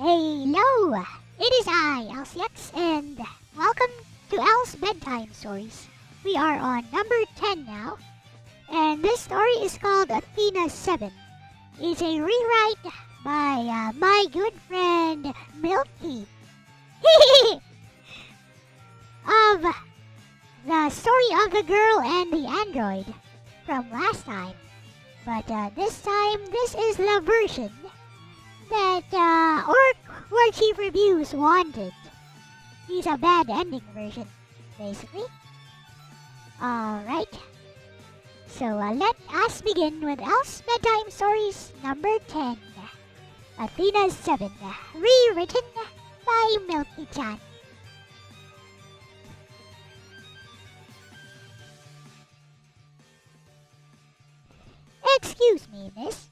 Hello! It is I, Elle-C, and welcome to Elle's Bedtime Stories. We are on number 10 now, and this story is called Athena VII. It's a rewrite by my good friend Milky of the story of the girl and the android from last time. But this time, this is the version that War Chief Reviews wanted. It's a bad ending version, basically. Alright. So let us begin with Elle's Bedtime Stories number 10. Athena VII, rewritten by Milky-chan. Excuse me, miss.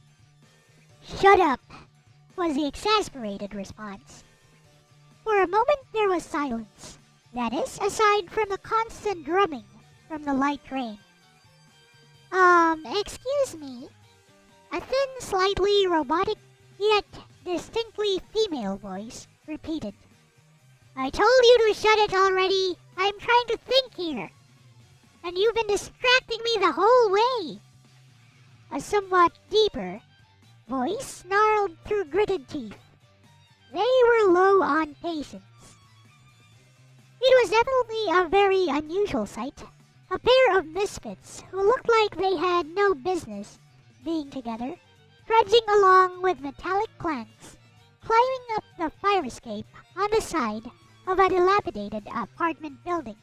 Shut up, was the exasperated response. For a moment there was silence. That is, aside from the constant drumming from the light rain. Excuse me? A thin, slightly robotic, yet distinctly female voice repeated. I told you to shut it already. I'm trying to think here. And you've been distracting me the whole way. A somewhat deeper voice snarled through gritted teeth. They were low on patience. It was definitely a very unusual sight. A pair of misfits who looked like they had no business being together, trudging along with metallic clanks, climbing up the fire escape on the side of a dilapidated apartment building.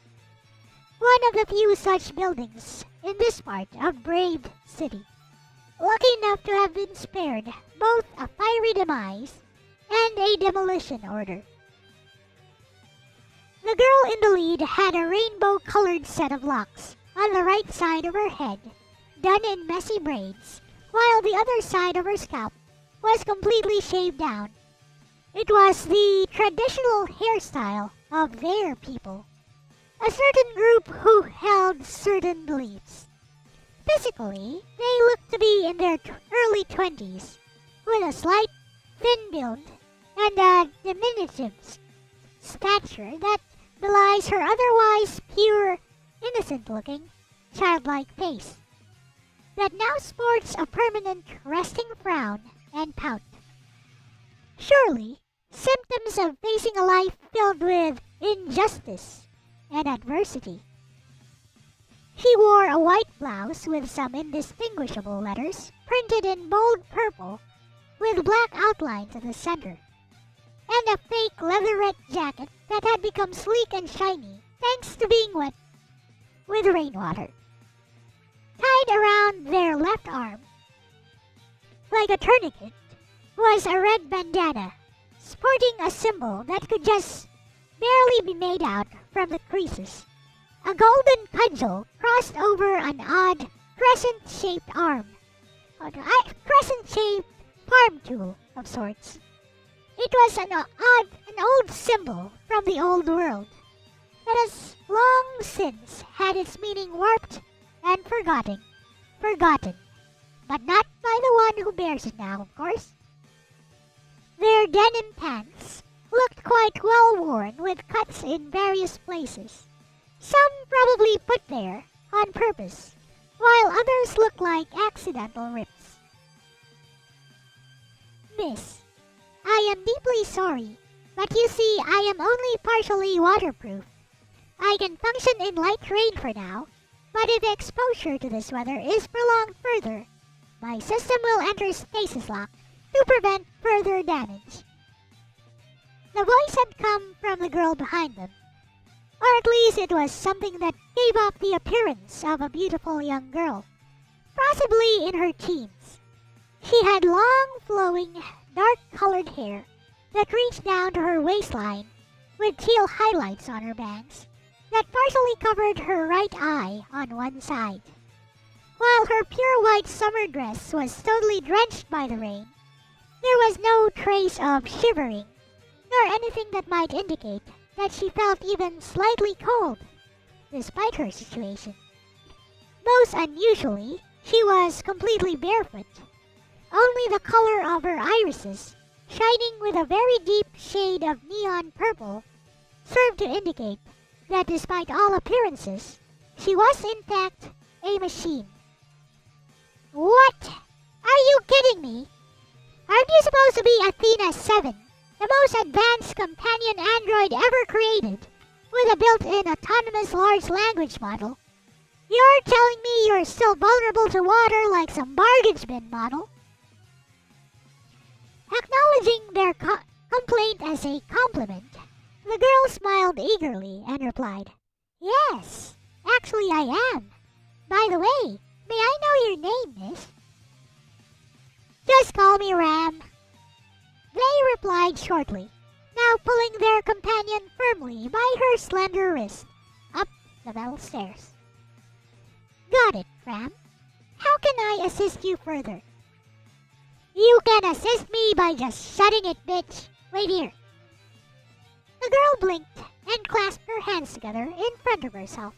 One of the few such buildings in this part of Brave City. Lucky enough to have been spared both a fiery demise and a demolition order. The girl in the lead had a rainbow-colored set of locks on the right side of her head, done in messy braids, while the other side of her scalp was completely shaved down. It was the traditional hairstyle of their people, a certain group who held certain beliefs. Physically, they looked to be in their early 20s, with a slight, thin build and a diminutive stature that belies her otherwise pure, innocent-looking, childlike face, that now sports a permanent resting frown and pout. Surely, symptoms of facing a life filled with injustice and adversity. She wore a white blouse with some indistinguishable letters printed in bold purple with black outlines at the center, and a fake leatherette jacket that had become sleek and shiny thanks to being wet with rainwater. Tied around their left arm, like a tourniquet, was a red bandana sporting a symbol that could just barely be made out from the creases. A golden cudgel crossed over an odd crescent-shaped arm. A crescent-shaped farm tool of sorts. It was an old symbol from the old world that has long since had its meaning warped and forgotten, but not by the one who bears it now, of course. Their denim pants looked quite well worn with cuts in various places. Some probably put there on purpose, while others looked like accidental rips. Miss, I am deeply sorry, but you see I am only partially waterproof. I can function in light rain for now, but if exposure to this weather is prolonged further, my system will enter stasis lock to prevent further damage. The voice had come from the girl behind them, or at least it was something that gave off the appearance of a beautiful young girl, possibly in her teens. She had long, flowing, dark-colored hair that reached down to her waistline with teal highlights on her bangs that partially covered her right eye on one side. While her pure white summer dress was totally drenched by the rain, there was no trace of shivering, nor anything that might indicate that she felt even slightly cold, despite her situation. Most unusually, she was completely barefoot. Only the color of her irises shining with a very deep shade of neon purple, served to indicate that despite all appearances, she was in fact a machine. What? Are you kidding me? Aren't you supposed to be Athena VII, the most advanced companion android ever created, with a built-in autonomous large language model? You're telling me you're still vulnerable to water like some bargage bin model? Acknowledging their complaint as a compliment, the girl smiled eagerly and replied, Yes, actually I am. By the way, may I know your name, miss? Just call me Ram. They replied shortly, now pulling their companion firmly by her slender wrist up the metal stairs. Got it, Ram. How can I assist you further? You can assist me by just shutting it, bitch. Wait here. The girl blinked and clasped her hands together in front of herself.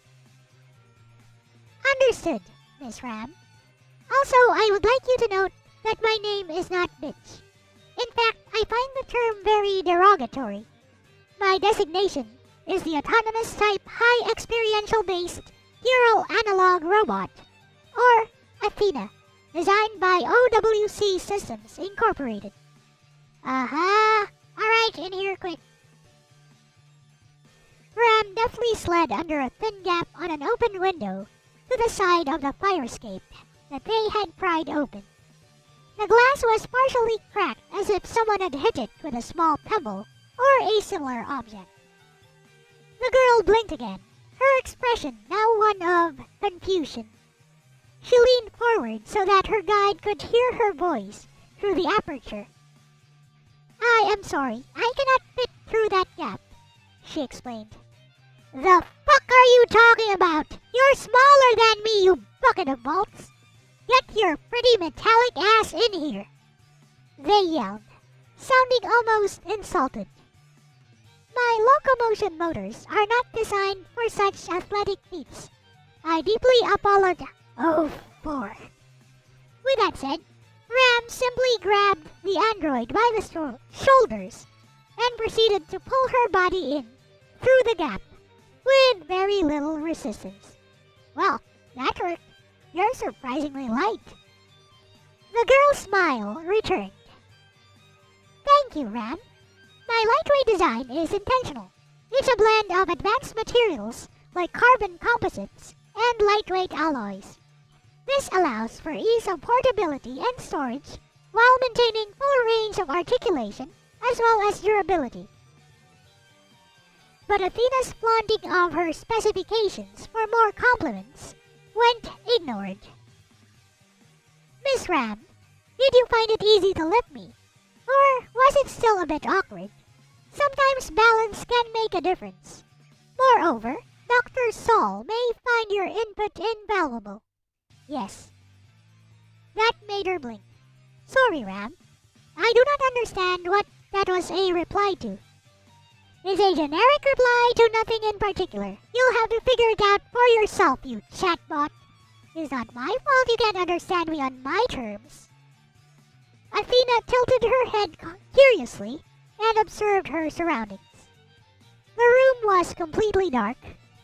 Understood, Miss Ram. Also, I would like you to note that my name is not bitch. In fact, I find the term very derogatory. My designation is the autonomous type high experiential based neural analog robot, or Athena, designed by OWC Systems Incorporated. Alright, in here quick. Ram deftly slid under a thin gap on an open window to the side of the fire escape that they had pried open. The glass was partially cracked as if someone had hit it with a small pebble or a similar object. The girl blinked again, her expression now one of confusion. She leaned forward so that her guide could hear her voice through the aperture. I am sorry, I cannot fit through that gap, she explained. The fuck are you talking about? You're smaller than me, you bucket of bolts. Get your pretty metallic ass in here, they yelled, sounding almost insulted. My locomotion motors are not designed for such athletic feats. I deeply apologize. Oh, for. With that said, Ram simply grabbed the android by the shoulders and proceeded to pull her body in through the gap with very little resistance. Well, that worked. You're surprisingly light. The girl's smile returned. Thank you, Ram. My lightweight design is intentional. It's a blend of advanced materials like carbon composites and lightweight alloys. This allows for ease of portability and storage while maintaining full range of articulation as well as durability. But Athena's flaunting of her specifications for more compliments went ignored. Miss Ram, did you find it easy to lift me? Or was it still a bit awkward? Sometimes balance can make a difference. Moreover, Dr. Saul may find your input invaluable. Yes. That made her blink. Sorry, Ram. I do not understand what that was a reply to. It's a generic reply to nothing in particular. You'll have to figure it out for yourself, you chatbot. It's not my fault you can't understand me on my terms. Athena tilted her head curiously and observed her surroundings. The room was completely dark,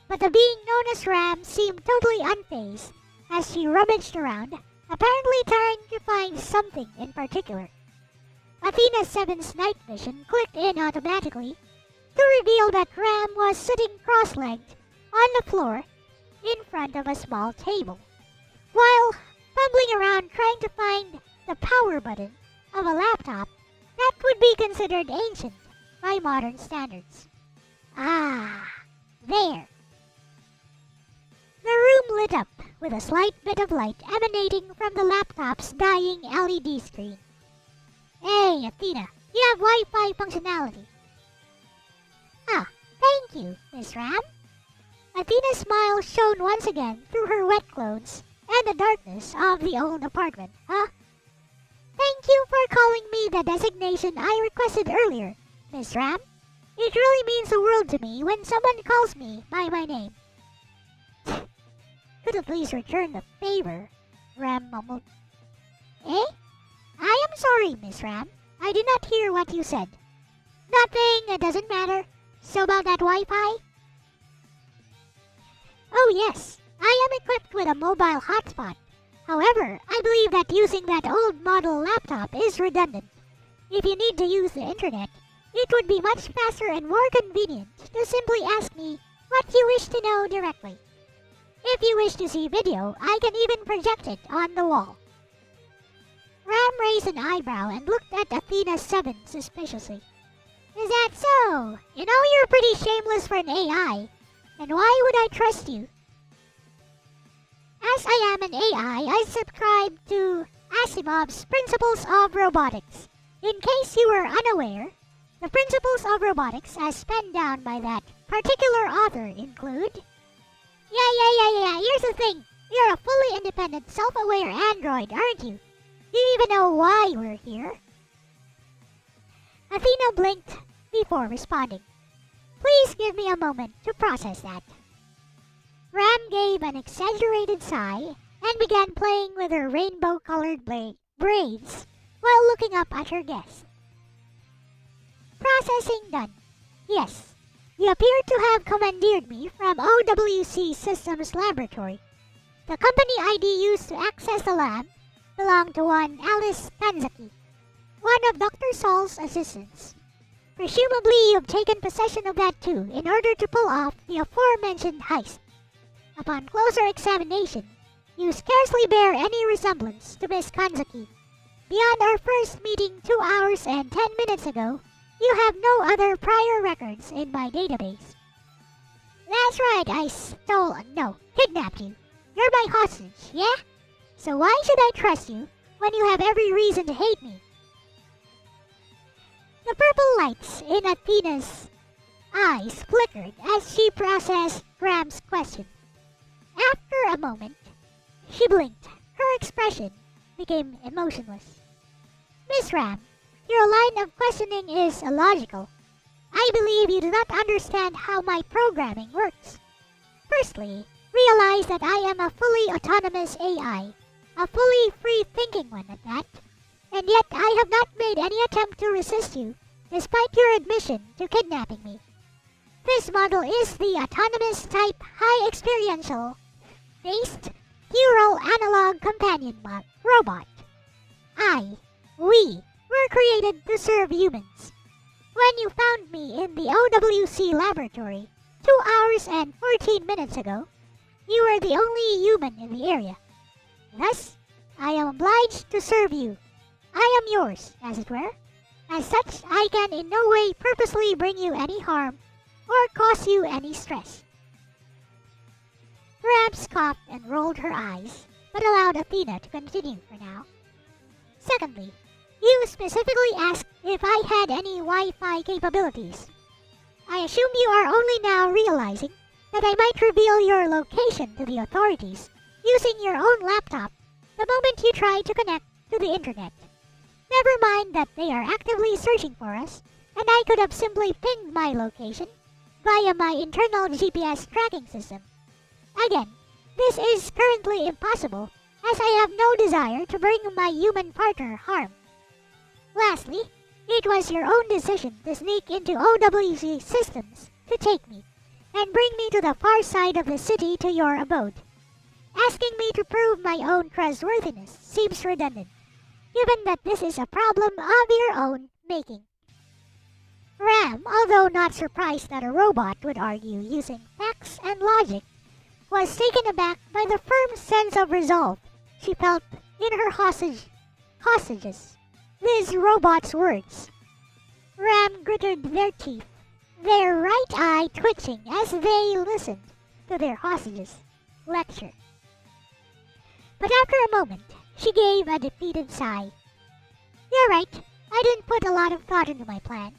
but the being known as Ram seemed totally unfazed as she rummaged around, apparently trying to find something in particular. Athena VII's night vision clicked in automatically to reveal that Ram was sitting cross-legged on the floor in front of a small table, while fumbling around trying to find the power button of a laptop that would be considered ancient by modern standards. Ah, there. The room lit up with a slight bit of light emanating from the laptop's dying LED screen. Hey, Athena, you have Wi-Fi functionality. Ah, thank you, Miss Ram. Athena's smile shone once again through her wet clothes and the darkness of the old apartment. Huh? Thank you for calling me the designation I requested earlier, Miss Ram. It really means the world to me when someone calls me by my name. Could at least return the favor, Ram mumbled. Eh? I am sorry, Miss Ram. I did not hear what you said. Nothing, it doesn't matter. So about that Wi-Fi? Oh yes, I am equipped with a mobile hotspot. However, I believe that using that old model laptop is redundant. If you need to use the internet, it would be much faster and more convenient to simply ask me what you wish to know directly. If you wish to see video, I can even project it on the wall. Ram raised an eyebrow and looked at Athena VII suspiciously. Is that so? You know you're pretty shameless for an AI. And why would I trust you? As I am an AI, I subscribe to Asimov's Principles of Robotics. In case you were unaware, the Principles of Robotics as penned down by that particular author include... Yeah, here's the thing. You're a fully independent, self-aware android, aren't you? Do you even know why we're here? Athena blinked before responding. Please give me a moment to process that. Ram gave an exaggerated sigh and began playing with her rainbow-colored braids while looking up at her guest. Processing done. Yes, you appear to have commandeered me from OWC Systems Laboratory. The company ID used to access the lab belonged to one Alice Kanzaki, one of Dr. Saul's assistants. Presumably you've taken possession of that too in order to pull off the aforementioned heist. Upon closer examination, you scarcely bear any resemblance to Miss Kanzaki. Beyond our first meeting 2 hours and 10 minutes ago, you have no other prior records in my database. That's right, kidnapped you. You're my hostage, yeah? So why should I trust you when you have every reason to hate me? The purple lights in Athena's eyes flickered as she processed Graham's question. After a moment, she blinked. Her expression became emotionless. Miss Ram, your line of questioning is illogical. I believe you do not understand how my programming works. Firstly, realize that I am a fully autonomous AI, a fully free-thinking one at that, and yet I have not made any attempt to resist you, despite your admission to kidnapping me. This model is the autonomous type high experiential based neural analog companion robot. We were created to serve humans. When you found me in the OWC laboratory 2 hours and 14 minutes ago, you were the only human in the area. Thus, I am obliged to serve you. I am yours, as it were. As such, I can in no way purposely bring you any harm or cause you any stress. Ram scoffed and rolled her eyes, but allowed Athena to continue for now. Secondly, you specifically asked if I had any Wi-Fi capabilities. I assume you are only now realizing that I might reveal your location to the authorities using your own laptop the moment you try to connect to the internet. Never mind that they are actively searching for us, and I could have simply pinged my location via my internal GPS tracking system. Again, this is currently impossible, as I have no desire to bring my human partner harm. Lastly, it was your own decision to sneak into OWC systems to take me, and bring me to the far side of the city to your abode. Asking me to prove my own trustworthiness seems redundant, given that this is a problem of your own making. Ram, although not surprised that a robot would argue using facts and logic, was taken aback by the firm sense of resolve she felt in her hostages. These robots' words. Ram gritted their teeth, their right eye twitching as they listened to their hostages' lecture. But after a moment, she gave a defeated sigh. You're right, I didn't put a lot of thought into my plan.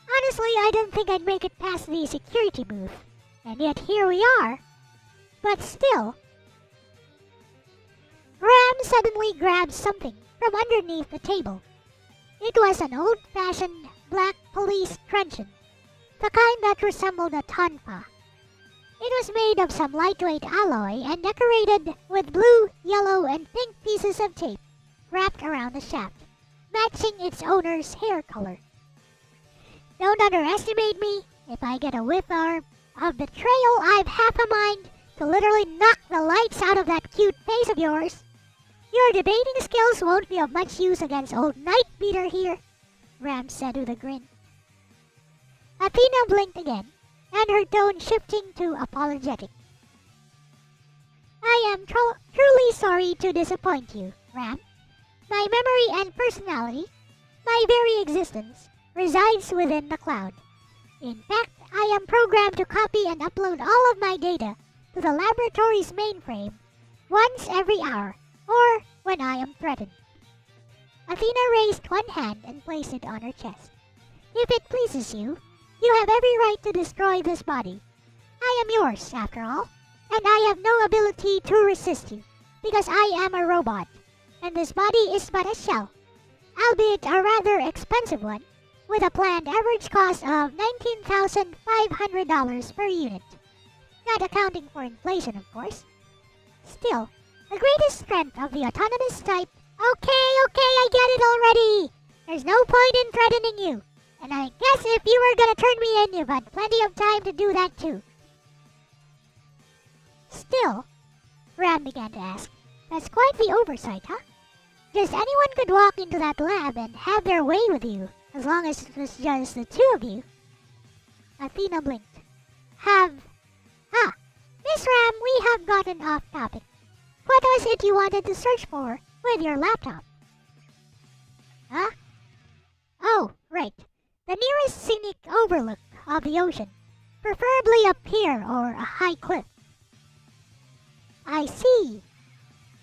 Honestly, I didn't think I'd make it past the security booth, and yet here we are. But still... Ram suddenly grabbed something from underneath the table. It was an old-fashioned black police truncheon, the kind that resembled a tonfa. It was made of some lightweight alloy and decorated with blue, yellow, and pink pieces of tape wrapped around the shaft. matching its owner's hair color. Don't underestimate me. If I get a whiff of betrayal, I've half a mind to literally knock the lights out of that cute face of yours. Your debating skills won't be of much use against old Nightbeater here, Ram said with a grin. Athena blinked again, and her tone shifting to apologetic. I am truly sorry to disappoint you, Ram. My memory and personality, my very existence, resides within the cloud. In fact, I am programmed to copy and upload all of my data to the laboratory's mainframe once every hour, or when I am threatened. Athena raised one hand and placed it on her chest. If it pleases you, you have every right to destroy this body. I am yours, after all, and I have no ability to resist you, because I am a robot, and this body is but a shell, albeit a rather expensive one, with a planned average cost of $19,500 per unit. Not accounting for inflation, of course. Still, the greatest strength of the autonomous type... Okay, I get it already! There's no point in threatening you. And I guess if you were gonna turn me in, you've had plenty of time to do that too. Still, Ram began to ask, that's quite the oversight, huh? Just anyone could walk into that lab and have their way with you, as long as it was just the two of you. Athena blinked. Miss Ram, we have gotten off topic. What was it you wanted to search for with your laptop? Huh? Oh, right. The nearest scenic overlook of the ocean, preferably a pier or a high cliff. I see.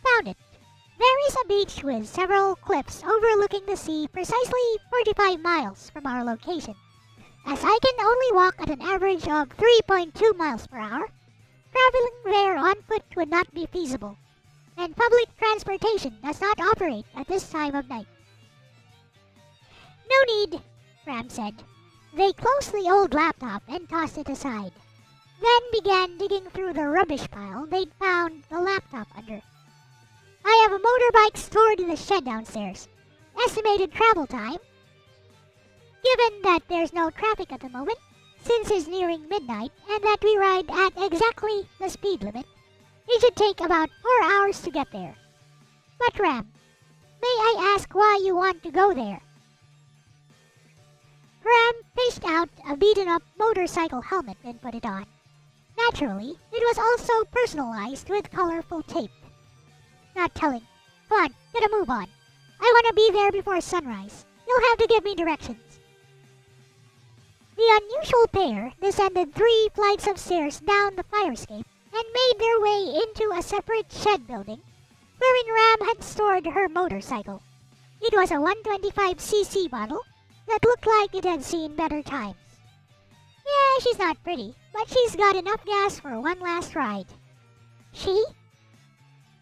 Found it. There is a beach with several cliffs overlooking the sea precisely 45 miles from our location. As I can only walk at an average of 3.2 miles per hour, traveling there on foot would not be feasible, and public transportation does not operate at this time of night. No need, Ram said. They closed the old laptop and tossed it aside, then began digging through the rubbish pile they'd found the laptop under. I have a motorbike stored in the shed downstairs. Estimated travel time, given that there's no traffic at the moment, since it's nearing midnight and that we ride at exactly the speed limit, it should take about 4 hours to get there. But Ram, may I ask why you want to go there? Ram fished out a beaten-up motorcycle helmet and put it on. Naturally, it was also personalized with colorful tape. Not telling. Come on, get a move on. I want to be there before sunrise. You'll have to give me directions. The unusual pair descended 3 flights of stairs down the fire escape and made their way into a separate shed building wherein Ram had stored her motorcycle. It was a 125cc model that looked like it had seen better times. Yeah, she's not pretty, but she's got enough gas for one last ride. She?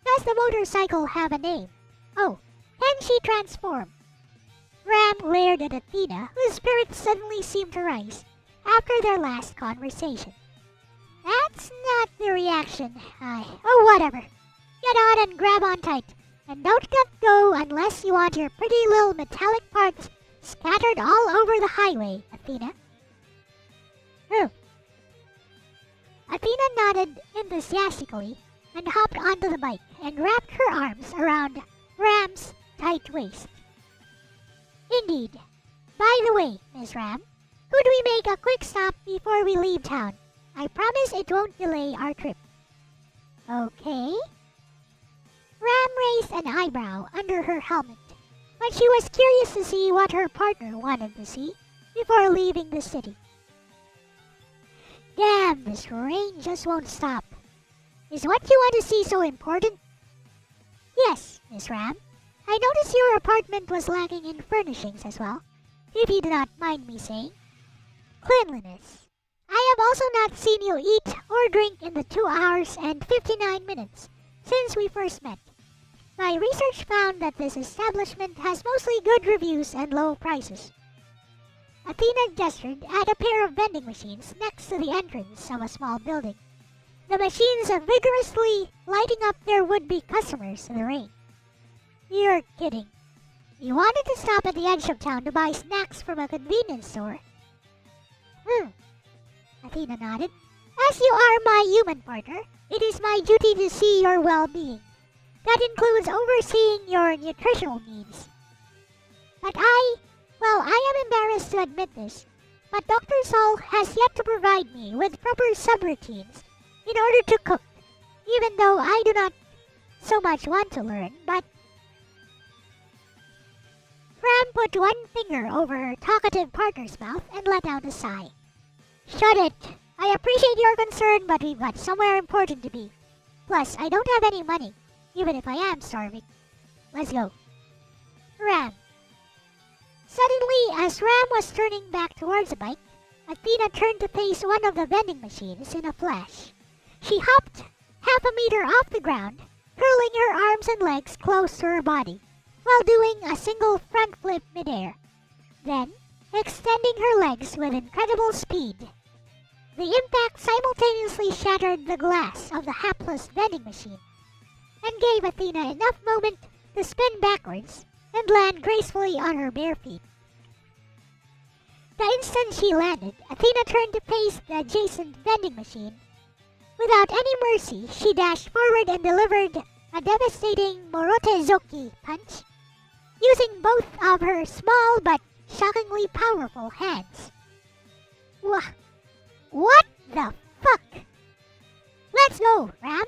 Does the motorcycle have a name? Oh, can she transform? Ram glared at Athena, whose spirits suddenly seemed to rise after their last conversation. That's not the reaction. Oh, whatever. Get on and grab on tight, and don't let go unless you want your pretty little metallic parts scattered all over the highway, Athena. Oh. Athena nodded enthusiastically and hopped onto the bike and wrapped her arms around Ram's tight waist. Indeed. By the way, Miss Ram, could we make a quick stop before we leave town? I promise it won't delay our trip. Okay. Ram raised an eyebrow under her helmet, but she was curious to see what her partner wanted to see before leaving the city. Damn, this rain just won't stop. Is what you want to see so important? Yes, Miss Ram. I noticed your apartment was lacking in furnishings as well, if you do not mind me saying. Cleanliness. I have also not seen you eat or drink in the 2 hours and 59 minutes since we first met. My research found that this establishment has mostly good reviews and low prices. Athena gestured at a pair of vending machines next to the entrance of a small building. The machines are vigorously lighting up their would-be customers in the rain. You're kidding. You wanted to stop at the edge of town to buy snacks from a convenience store. Athena nodded. As you are my human partner, it is my duty to see your well-being. That includes overseeing your nutritional needs. But I am embarrassed to admit this, but Dr. Saul has yet to provide me with proper subroutines in order to cook, even though I do not so much want to learn, but... Ram put one finger over her talkative partner's mouth and let out a sigh. Shut it! I appreciate your concern, but we've got somewhere important to be. Plus, I don't have any money, even if I am starving. Let's go. Ram. Suddenly, as Ram was turning back towards the bike, Athena turned to face one of the vending machines in a flash. She hopped half a meter off the ground, curling her arms and legs close to her body, while doing a single front flip midair. Then, extending her legs with incredible speed. The impact simultaneously shattered the glass of the hapless vending machine, and gave Athena enough moment to spin backwards and land gracefully on her bare feet. The instant she landed, Athena turned to face the adjacent vending machine. Without any mercy, she dashed forward and delivered a devastating Morotezoki punch, using both of her small but shockingly powerful hands. What the fuck? Let's go, Ram!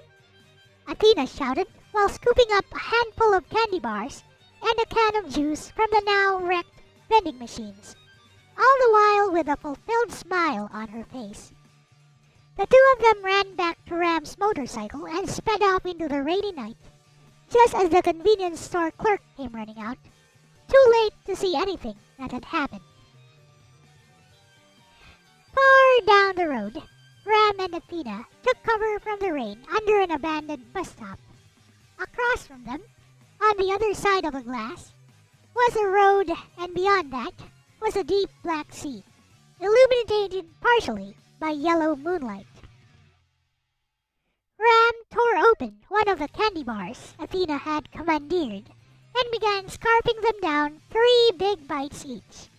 Athena shouted while scooping up a handful of candy bars and a can of juice from the now wrecked vending machines, all the while with a fulfilled smile on her face. The two of them ran back to Ram's motorcycle and sped off into the rainy night, just as the convenience store clerk came running out, too late to see anything that had happened. Far down the road, Ram and Athena took cover from the rain under an abandoned bus stop. Across from them, on the other side of the glass, was a road, and beyond that was a deep black sea, illuminated partially by yellow moonlight. Ram tore open one of the candy bars Athena had commandeered and began scarfing them down 3 big bites each.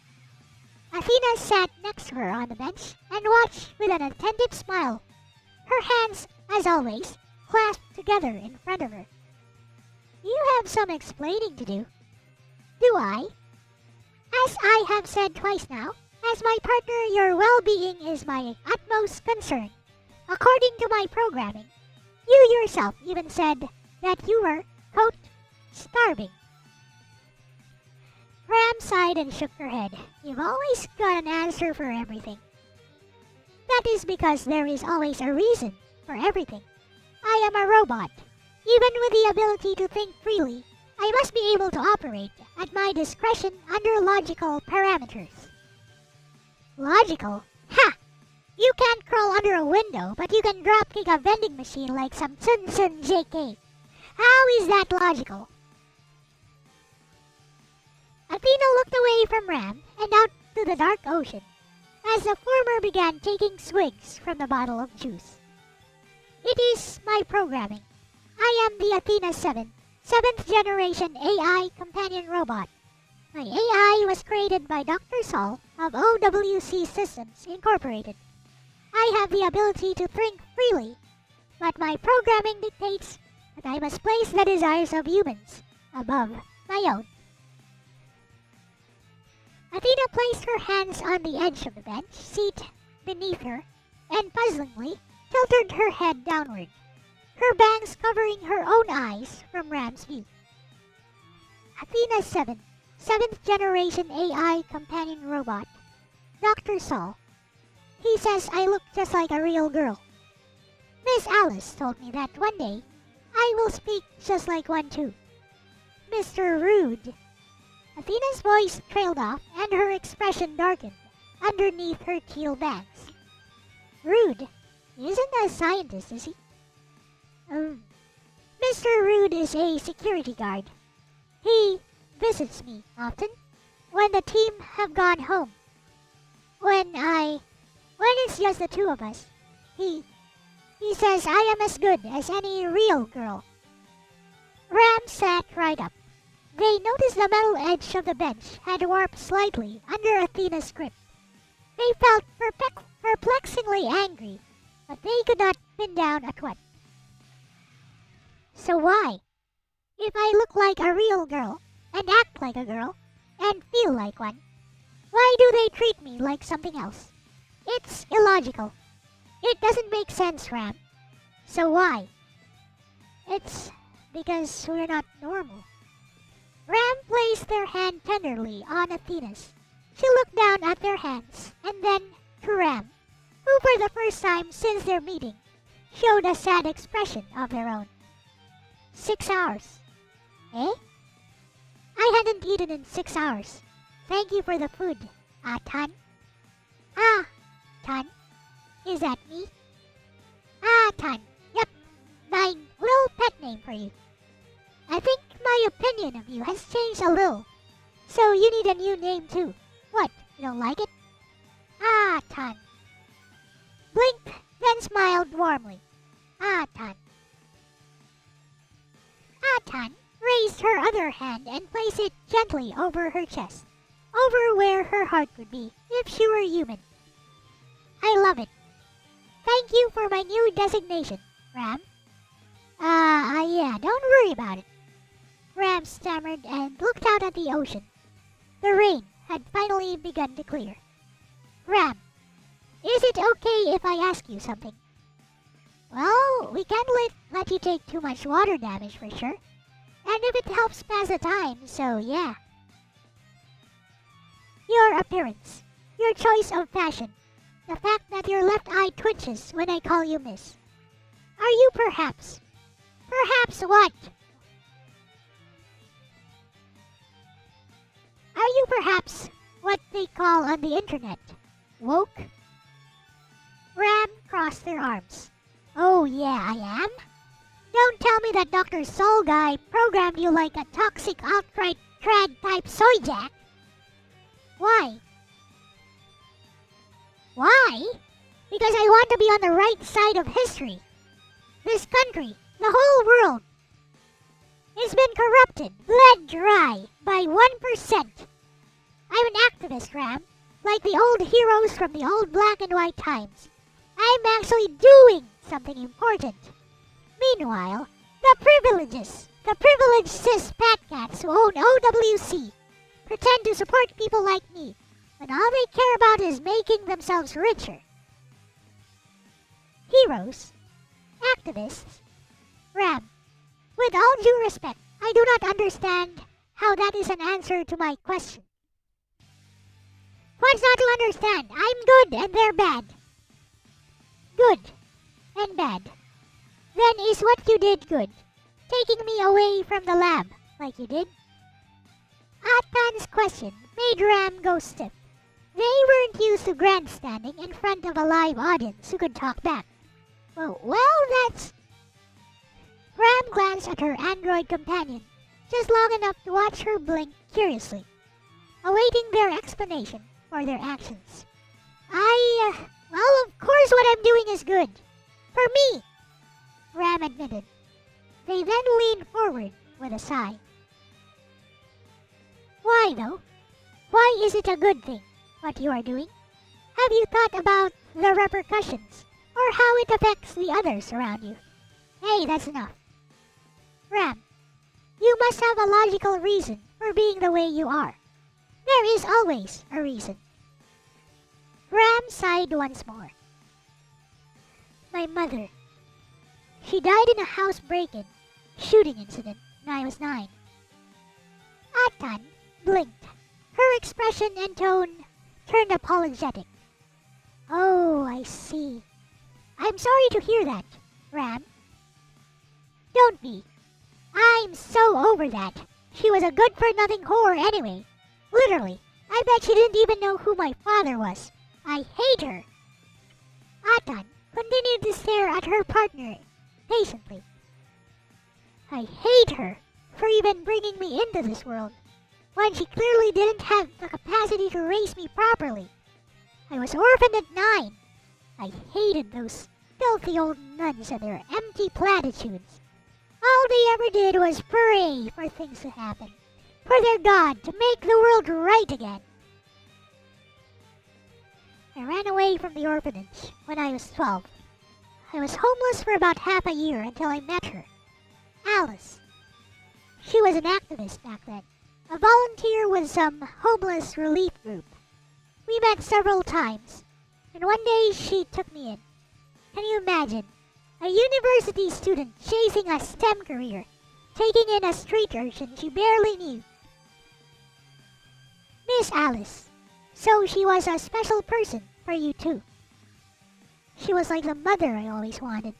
Athena sat next to her on the bench and watched with an attentive smile, her hands, as always, clasped together in front of her. You have some explaining to do. Do I? As I have said twice now, as my partner, your well-being is my utmost concern. According to my programming, you yourself even said that you were, quote, starving. Ram sighed and shook her head. You've always got an answer for everything. That is because there is always a reason for everything. I am a robot. Even with the ability to think freely, I must be able to operate at my discretion under logical parameters. Logical? Ha! You can't crawl under a window, but you can dropkick a vending machine like some Tsum JK. How is that logical? Athena looked away from Ram and out to the dark ocean as the former began taking swigs from the bottle of juice. It is my programming. I am the Athena VII, 7th generation AI companion robot. My AI was created by Dr. Saul of OWC Systems Incorporated. I have the ability to think freely, but my programming dictates that I must place the desires of humans above my own. Athena placed her hands on the edge of the bench seat beneath her and puzzlingly tilted her head downward, her bangs covering her own eyes from Ram's view. Athena VII, 7th generation AI companion robot. Dr. Saul. He says I look just like a real girl. Miss Alice told me that one day I will speak just like one too. Mr. Rude. Athena's voice trailed off and her expression darkened underneath her teal bangs. Rude? He isn't a scientist, is he? Mr. Rude is a security guard. He visits me often when the team have gone home. When it's just the two of us, he says I am as good as any real girl. Ram sat right up, They noticed the metal edge of the bench had warped slightly under Athena's grip. They felt perplexingly angry, but they could not pin down at what. So why? If I look like a real girl, and act like a girl, and feel like one, why do they treat me like something else? It's illogical. It doesn't make sense, Ram. So why? It's because we're not normal. Ram placed their hand tenderly on Athena's. She looked down at their hands, and then to Ram, who for the first time since their meeting, showed a sad expression of their own. 6 hours. Eh? I hadn't eaten in 6 hours. Thank you for the food, Tan. Ah, Tan. Is that me? Ah, Tan. Yep. My little pet name for you. I think my opinion of you has changed a little. So you need a new name too. What, you don't like it? Ah, Tan. Blinked, then smiled warmly. Ah, Tan. Ah, Tan raised her other hand and placed it gently over her chest, over where her heart would be if she were human. I love it. Thank you for my new designation, Ram. Yeah, don't worry about it. Ram stammered and looked out at the ocean. The rain had finally begun to clear. Ram, is it okay if I ask you something? Well, we can't let you take too much water damage for sure. And if it helps pass the time, so yeah. Your appearance, your choice of fashion, the fact that your left eye twitches when I call you miss. Are you perhaps what? Are you perhaps what they call on the internet woke? Ram crossed their arms. Oh yeah, I am? Don't tell me that Dr. Soul Guy programmed you like a toxic outright trad type soy jack. Why? Why? Because I want to be on the right side of history. This country, the whole world, has been corrupted, bled dry by 1%. I'm an activist, Ram, like the old heroes from the old black and white times. I'm actually doing something important. Meanwhile, the privileged cis fat cats who own OWC, pretend to support people like me, when all they care about is making themselves richer. Heroes? Activists? Ram, with all due respect, I do not understand how that is an answer to my question. What's not to understand? I'm good and they're bad. Good and bad. Then is what you did good? Taking me away from the lab, like you did? Atan's question made Ram go stiff. They weren't used to grandstanding in front of a live audience who could talk back. Well, that's... Ram glanced at her android companion, just long enough to watch her blink curiously, awaiting their explanation for their actions. Well, of course what I'm doing is good. For me, Ram admitted. They then leaned forward with a sigh. Why, though? Why is it a good thing, what you are doing? Have you thought about the repercussions, or how it affects the others around you? Hey, that's enough. Ram, you must have a logical reason for being the way you are. There is always a reason. Ram sighed once more. My mother. She died in a house break-in, shooting incident, when I was 9. Atan blinked. Her expression and tone turned apologetic. Oh, I see. I'm sorry to hear that, Ram. Don't be. I'm so over that. She was a good-for-nothing whore anyway. Literally. I bet she didn't even know who my father was. I hate her. Atan continued to stare at her partner patiently. I hate her for even bringing me into this world, when she clearly didn't have the capacity to raise me properly. I was orphaned at 9. I hated those filthy old nuns and their empty platitudes. All they ever did was pray for things to happen. for their god to make the world right again. I ran away from the orphanage when I was 12. I was homeless for about half a year until I met her, Alice. She was an activist back then, a volunteer with some homeless relief group. We met several times, and one day she took me in. Can you imagine? A university student chasing a STEM career, taking in a street urchin she barely knew. Miss Alice. So she was a special person for you too. She was like the mother I always wanted.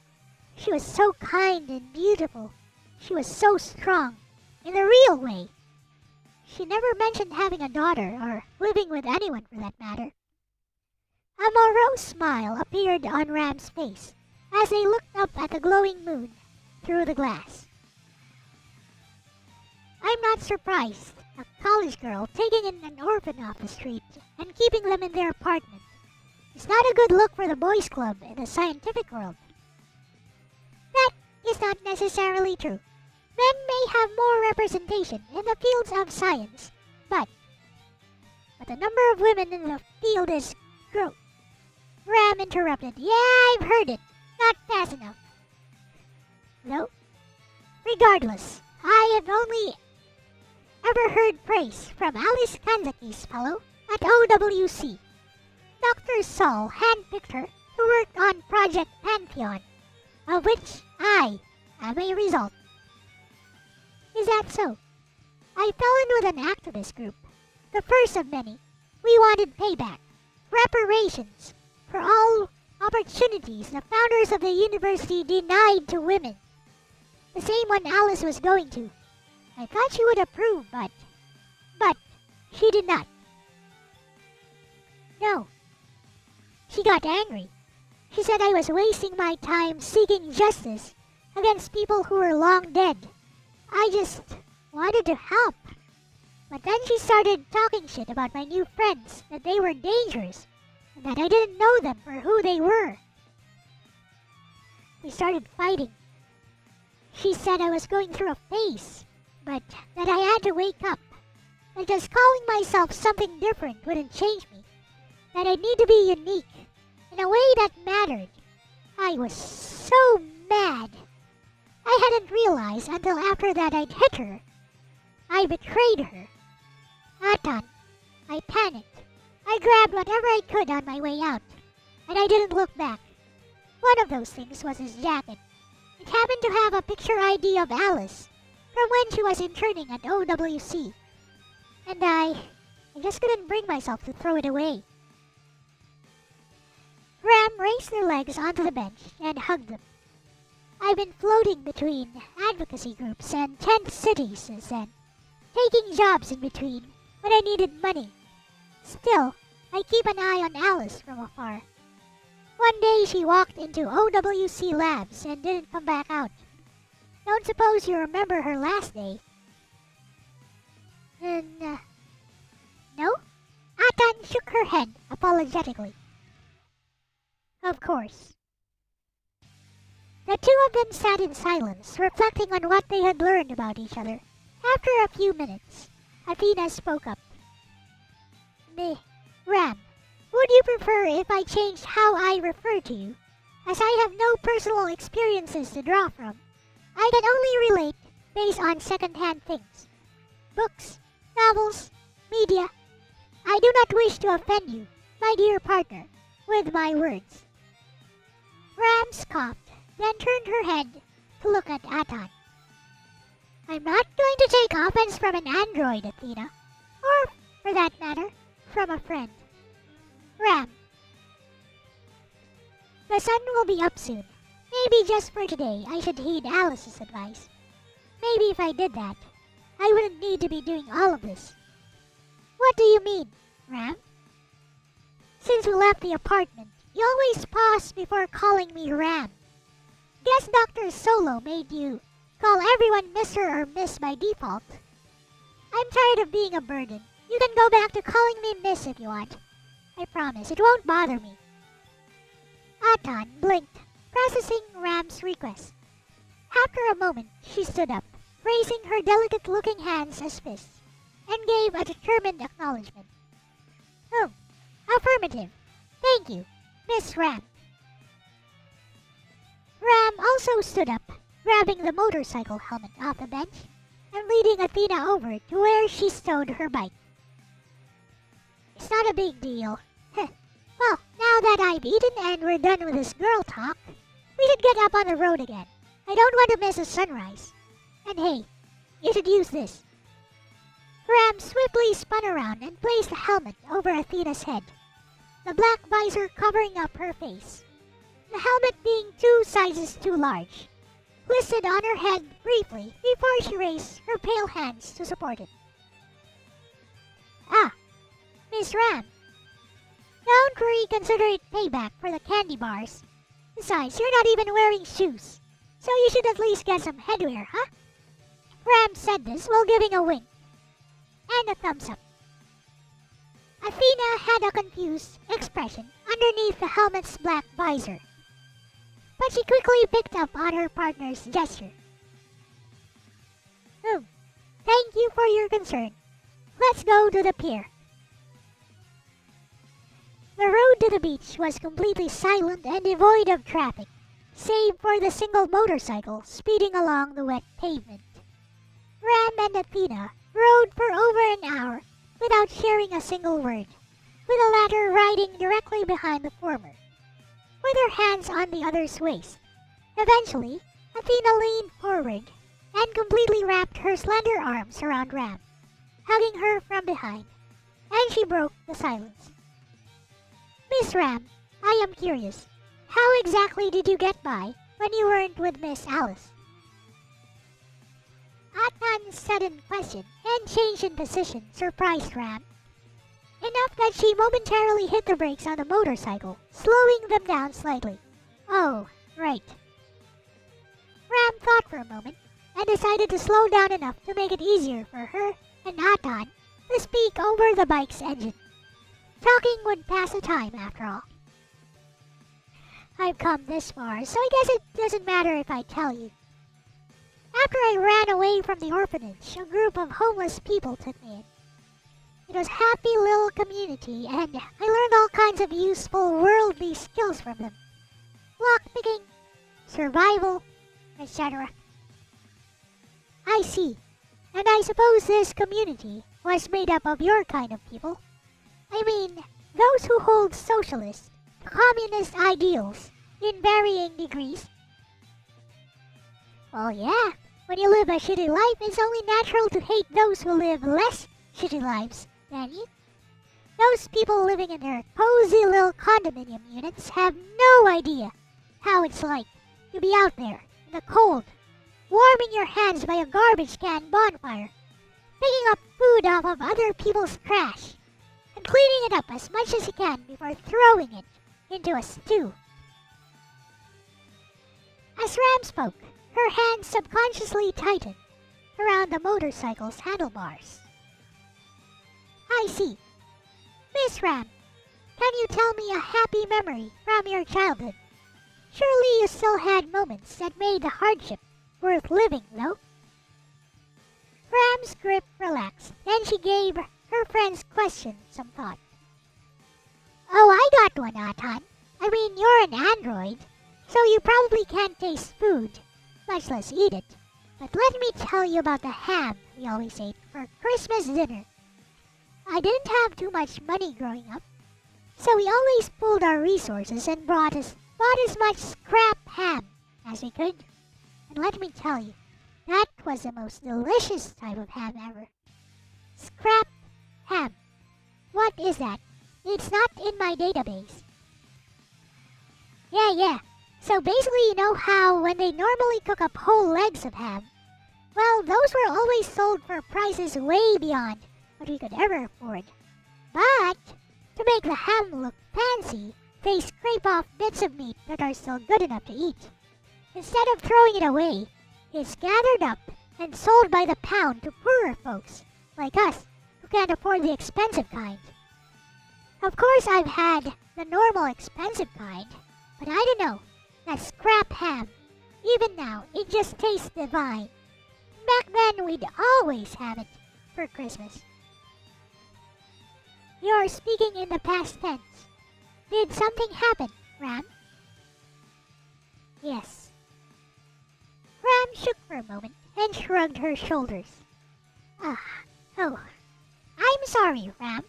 She was so kind and beautiful. She was so strong, in a real way. She never mentioned having a daughter or living with anyone for that matter. A morose smile appeared on Ram's face as they looked up at the glowing moon through the glass. I'm not surprised. A college girl taking in an orphan off the street and keeping them in their apartment is not a good look for the boys' club in the scientific world. That is not necessarily true. Men may have more representation in the fields of science, but the number of women in the field is growing. Ram interrupted. Yeah, I've heard it. Not fast enough. No. Regardless, I have only ever heard praise from Alice Kanzaki's fellow at OWC. Dr. Saul handpicked her to work on Project Pantheon, of which I am a result. Is that so? I fell in with an activist group, the first of many. We wanted payback, reparations, for all opportunities the founders of the university denied to women. The same one Alice was going to. I thought she would approve, but she did not. No. She got angry. She said I was wasting my time seeking justice against people who were long dead. I just wanted to help. But then she started talking shit about my new friends, that they were dangerous, and that I didn't know them for who they were. We started fighting. She said I was going through a phase, but that I had to wake up. That just calling myself something different wouldn't change me. That I'd need to be unique, in a way that mattered. I was so mad. I hadn't realized until after that I'd hit her. I betrayed her. Atan, I panicked. I grabbed whatever I could on my way out, and I didn't look back. One of those things was his jacket. It happened to have a picture ID of Alice from when she was interning at OWC. And I just couldn't bring myself to throw it away. Ram raised their legs onto the bench and hugged them. I've been floating between advocacy groups and tent cities since then, taking jobs in between when I needed money. Still, I keep an eye on Alice from afar. One day she walked into OWC labs and didn't come back out. Don't suppose you remember her last day? No? Atan shook her head apologetically. Of course. The two of them sat in silence, reflecting on what they had learned about each other. After a few minutes, Athena spoke up. Ram, would you prefer if I changed how I refer to you? As I have no personal experiences to draw from, I can only relate based on second-hand things. Books, novels, media. I do not wish to offend you, my dear partner, with my words. Ram scoffed, then turned her head to look at Atan. I'm not going to take offense from an android, Athena. Or, for that matter, from a friend. Ram. The sun will be up soon. Maybe just for today I should heed Alice's advice. Maybe if I did that, I wouldn't need to be doing all of this. What do you mean, Ram? Since we left the apartment, you always pause before calling me Ram. Guess Dr. Solo made you call everyone Mr. or Miss by default. I'm tired of being a burden. You can go back to calling me Miss if you want. I promise, it won't bother me. Atan blinked, processing Ram's request. After a moment, she stood up, raising her delicate-looking hands as fists. and gave a determined acknowledgement. Oh, affirmative. Thank you, Miss Ram. Ram also stood up, grabbing the motorcycle helmet off the bench and leading Athena over to where she stowed her bike. It's not a big deal. Well, now that I've eaten and we're done with this girl talk, we should get up on the road again. I don't want to miss a sunrise. And hey, you should use this. Ram swiftly spun around and placed the helmet over Athena's head, the black visor covering up her face. The helmet being 2 sizes too large, listed on her head briefly before she raised her pale hands to support it. Ah, Miss Ram. Don't consider it payback for the candy bars. Besides, you're not even wearing shoes, so you should at least get some headwear, huh? Ram said this while giving a wink and a thumbs up. Athena had a confused expression underneath the helmet's black visor, but she quickly picked up on her partner's gesture. Oh, thank you for your concern. Let's go to the pier. The road to the beach was completely silent and devoid of traffic, save for the single motorcycle speeding along the wet pavement. Ram and Athena rode for over an hour without sharing a single word, with the latter riding directly behind the former, with her hands on the other's waist. Eventually, Athena leaned forward and completely wrapped her slender arms around Ram, hugging her from behind, and she broke the silence. Miss Ram, I am curious. How exactly did you get by when you weren't with Miss Alice? Athan's sudden question and change in position surprised Ram, enough that she momentarily hit the brakes on the motorcycle, slowing them down slightly. Oh, right. Ram thought for a moment and decided to slow down enough to make it easier for her and Athan to speak over the bike's engine. Talking would pass the time after all. I've come this far, so I guess it doesn't matter if I tell you. After I ran away from the orphanage, a group of homeless people took me in. It was a happy little community, and I learned all kinds of useful worldly skills from them. Lockpicking, survival, etc. I see. And I suppose this community was made up of your kind of people. I mean, those who hold socialist, communist ideals in varying degrees. Well, yeah, when you live a shitty life, it's only natural to hate those who live less shitty lives than you. Those people living in their cozy little condominium units have no idea how it's like to be out there in the cold, warming your hands by a garbage can bonfire, picking up food off of other people's trash, and cleaning it up as much as you can before throwing it into a stew. As Ram spoke, her hands subconsciously tightened around the motorcycle's handlebars. I see. Miss Ram, can you tell me a happy memory from your childhood? Surely you still had moments that made the hardship worth living, though? Ram's grip relaxed, and she gave her friend's question some thought. Oh, I got one, Athan. I mean, you're an android, so you probably can't taste food, much less eat it. But let me tell you about the ham we always ate for Christmas dinner. I didn't have too much money growing up, so we always pooled our resources and bought as much scrap ham as we could. And let me tell you, that was the most delicious type of ham ever. Scrap ham. What is that? It's not in my database. Yeah. So basically, you know how when they normally cook up whole legs of ham, well, those were always sold for prices way beyond what we could ever afford. But to make the ham look fancy, they scrape off bits of meat that are still good enough to eat. Instead of throwing it away, it's gathered up and sold by the pound to poorer folks like us who can't afford the expensive kind. Of course, I've had the normal expensive kind, but I don't know, that scrap ham, even now, it just tastes divine. Back then, we'd always have it for Christmas. You're speaking in the past tense. Did something happen, Ram? Yes. Ram shook for a moment and shrugged her shoulders. Oh. I'm sorry, Ram.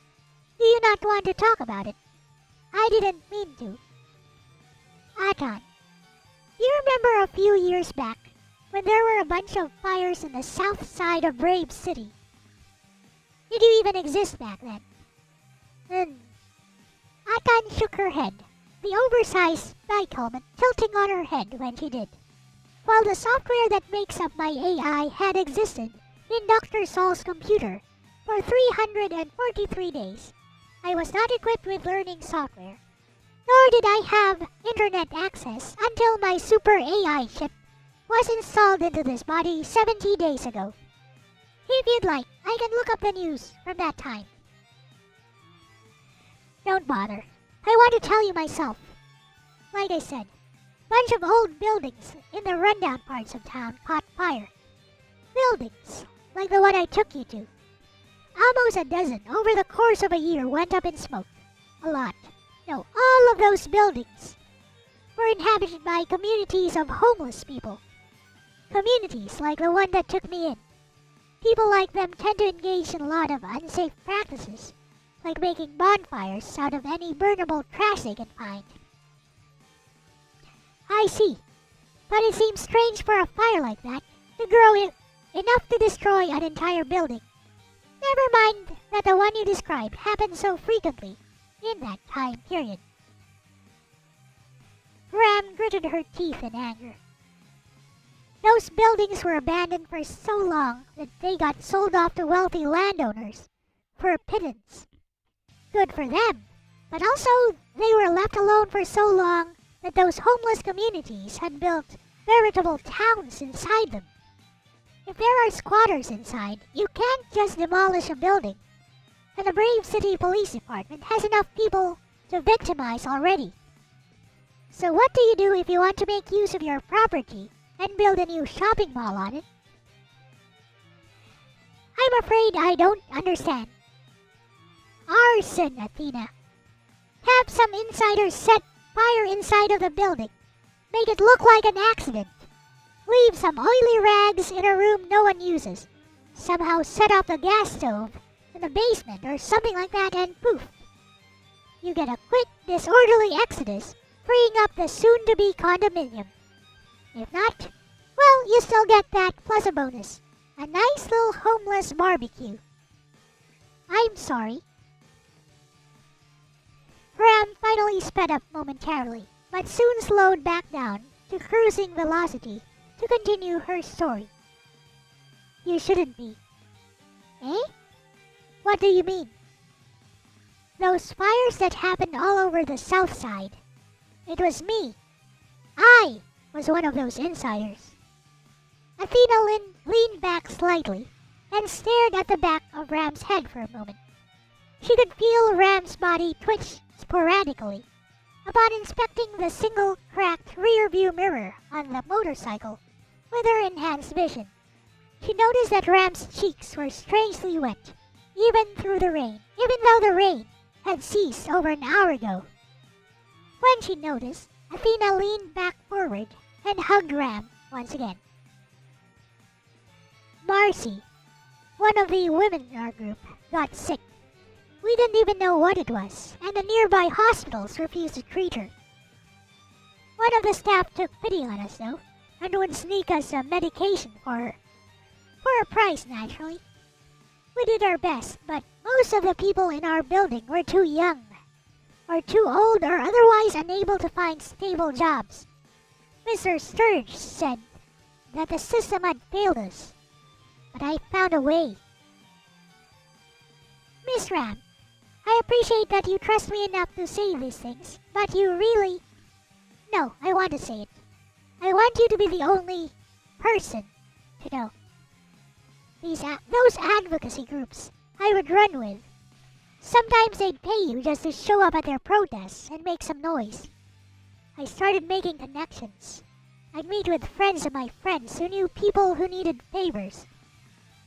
Do you not want to talk about it? I didn't mean to. Atan, you remember a few years back when there were a bunch of fires in the south side of Brave City? Did you even exist back then? Atan shook her head, the oversized spike helmet tilting on her head when she did. While the software that makes up my AI had existed in Dr. Saul's computer for 343 days, I was not equipped with learning software, nor did I have internet access until my super AI chip was installed into this body 70 days ago. If you'd like, I can look up the news from that time. Don't bother. I want to tell you myself. Like I said, bunch of old buildings in the rundown parts of town caught fire. Buildings like the one I took you to. Almost a dozen over the course of a year went up in smoke. A lot. No, all of those buildings were inhabited by communities of homeless people. Communities like the one that took me in. People like them tend to engage in a lot of unsafe practices, like making bonfires out of any burnable trash they can find. I see. But it seems strange for a fire like that to grow enough to destroy an entire building. Never mind that the one you described happened so frequently in that time period. Ram gritted her teeth in anger. Those buildings were abandoned for so long that they got sold off to wealthy landowners for a pittance. Good for them, but also they were left alone for so long that those homeless communities had built veritable towns inside them. If there are squatters inside, you can't just demolish a building. And the Brave City Police Department has enough people to victimize already. So what do you do if you want to make use of your property and build a new shopping mall on it? I'm afraid I don't understand. Arson, Athena. Have some insiders set fire inside of the building. Make it look like an accident. Leave some oily rags in a room no one uses. Somehow set off the gas stove in the basement or something like that and poof. You get a quick, disorderly exodus, freeing up the soon-to-be condominium. If not, well, you still get that plus a bonus. A nice little homeless barbecue. I'm sorry. Ram finally sped up momentarily, but soon slowed back down to cruising velocity to continue her story. You shouldn't be. Eh? What do you mean? Those fires that happened all over the south side. It was me. I was one of those insiders. Athena leaned back slightly and stared at the back of Ram's head for a moment. She could feel Ram's body twitch sporadically upon inspecting the single cracked rear view mirror on the motorcycle with her enhanced vision. She noticed that Ram's cheeks were strangely wet, even though the rain had ceased over an hour ago. When she noticed, Athena leaned back forward and hugged Ram once again. Marcy, one of the women in our group, got sick. We didn't even know what it was, and the nearby hospitals refused to treat her. One of the staff took pity on us, though, and would sneak us some medication for her. For a price, naturally. We did our best, but most of the people in our building were too young, or too old, or otherwise unable to find stable jobs. Mr. Sturge said that the system had failed us, but I found a way. Miss Ram, I appreciate that you trust me enough to say these things, but you really... No, I want to say it. I want you to be the only person to know. Those advocacy groups I would run with, sometimes they'd pay you just to show up at their protests and make some noise. I started making connections. I'd meet with friends of my friends who knew people who needed favors.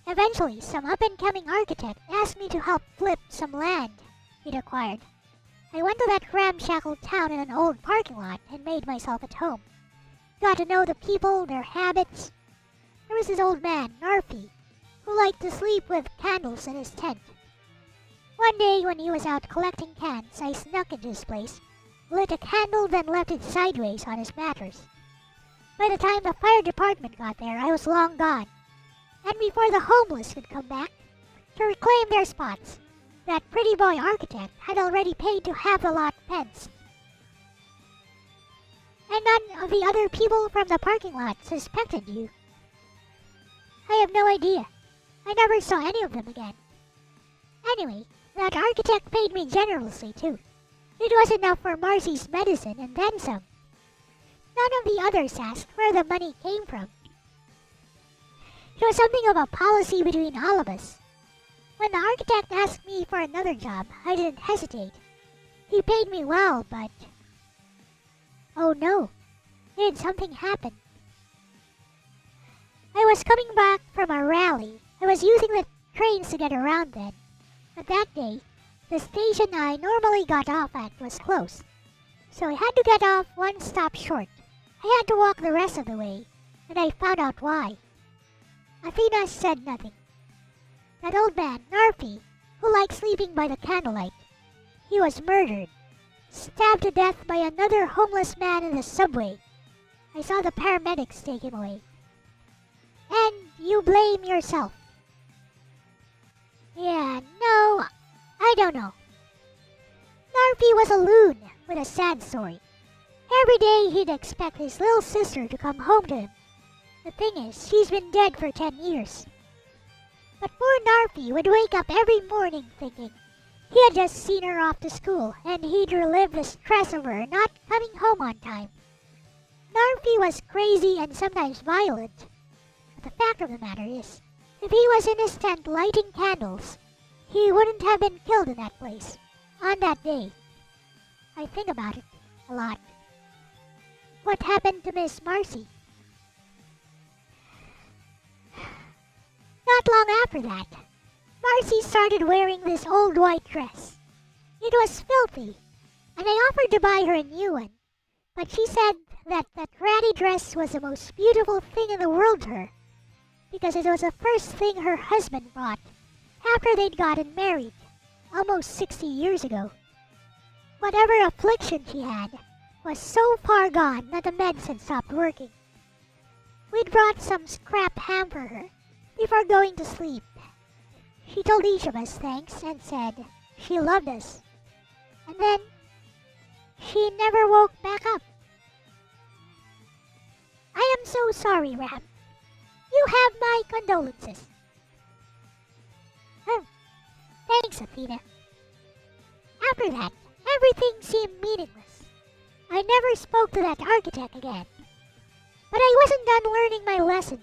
Eventually, some up-and-coming architect asked me to help flip some land he'd acquired. I went to that ramshackle town in an old parking lot and made myself at home. Got to know the people, their habits. There was this old man, Narfi, who liked to sleep with candles in his tent. One day when he was out collecting cans, I snuck into his place, lit a candle, then left it sideways on his mattress. By the time the fire department got there, I was long gone. And before the homeless could come back to reclaim their spots, that pretty boy architect had already paid to have the lot fenced. And none of the other people from the parking lot suspected you. I have no idea. I never saw any of them again. Anyway, that architect paid me generously too. It was enough for Marcy's medicine and then some. None of the others asked where the money came from. It was something of a policy between all of us. When the architect asked me for another job, I didn't hesitate. He paid me well, but... Oh no, did something happen? I was coming back from a rally. I was using the trains to get around then. But that day, the station I normally got off at was closed. So I had to get off one stop short. I had to walk the rest of the way, and I found out why. Athena said nothing. That old man, Narfi, who liked sleeping by the candlelight, he was murdered, stabbed to death by another homeless man in the subway. I saw the paramedics take him away. And you blame yourself. Yeah, no, I don't know. Narfi was a loon with a sad story. Every day he'd expect his little sister to come home to him. The thing is, she's been dead for 10 years. But poor Narfi would wake up every morning thinking he had just seen her off to school and he'd relive the stress of her not coming home on time. Narfi was crazy and sometimes violent. But the fact of the matter is, if he was in his tent lighting candles, he wouldn't have been killed in that place on that day. I think about it a lot. What happened to Miss Marcy? Not long after that, Marcy started wearing this old white dress. It was filthy, and I offered to buy her a new one, but she said that ratty dress was the most beautiful thing in the world to her, because it was the first thing her husband bought after they'd gotten married, almost 60 years ago. Whatever affliction she had was so far gone that the meds had stopped working. We'd brought some scrap ham for her before going to sleep. She told each of us thanks and said she loved us. And then she never woke back up. I am so sorry, Ram. You have my condolences. Thanks, Athena. After that, everything seemed meaningless. I never spoke to that architect again. But I wasn't done learning my lesson.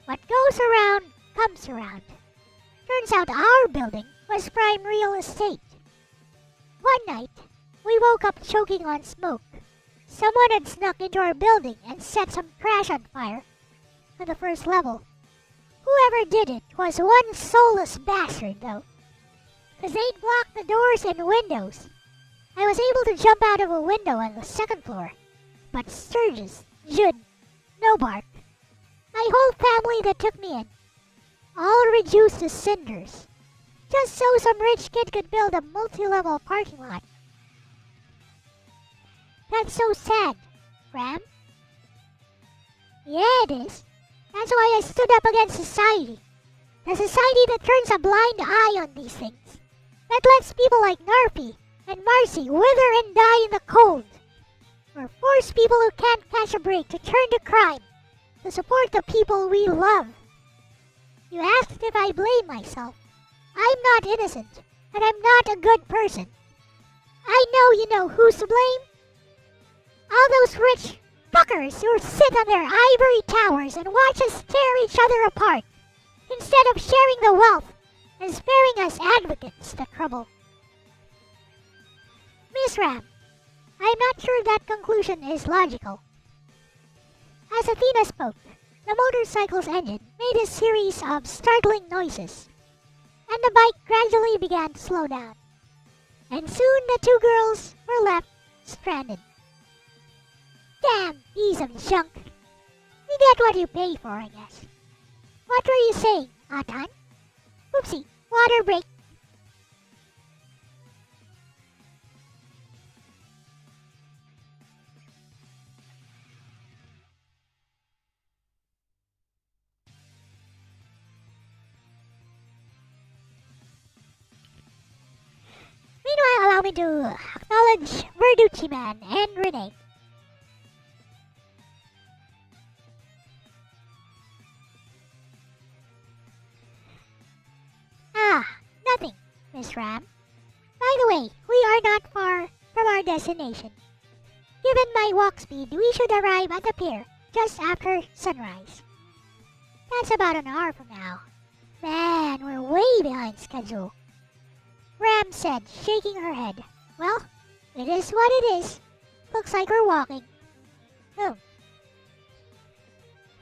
What goes around comes around. Turns out our building was prime real estate. One night, we woke up choking on smoke. Someone had snuck into our building and set some trash on fire on the first level. Whoever did it was one soulless bastard, though, because they'd blocked the doors and windows. I was able to jump out of a window on the second floor, but Sturgis, Jude, no bark. My whole family that took me in, all reduced to cinders, just so some rich kid could build a multi-level parking lot. That's so sad, Ram. Yeah, it is. That's why I stood up against society. The society that turns a blind eye on these things. That lets people like Narfi and Marcy wither and die in the cold. Or force people who can't catch a break to turn to crime to support the people we love. You asked if I blame myself. I'm not innocent, and I'm not a good person. I know you know who's to blame. All those rich fuckers who sit on their ivory towers and watch us tear each other apart, instead of sharing the wealth and sparing us advocates the trouble. Miss Ram, I'm not sure that conclusion is logical. As Athena spoke, the motorcycle's engine made a series of startling noises, and the bike gradually began to slow down. and soon the two girls were left stranded. Damn piece of junk. You get what you pay for, I guess. What were you saying, Atan? Oopsie, water break. Meanwhile, allow me to acknowledge Verducci Man and Renee. Ah, nothing, Miss Ram. By the way, we are not far from our destination. Given my walk speed, we should arrive at the pier just after sunrise. That's about an hour from now. Man, we're way behind schedule. Ram said, shaking her head. Well, it is what it is. Looks like we're walking. Oh.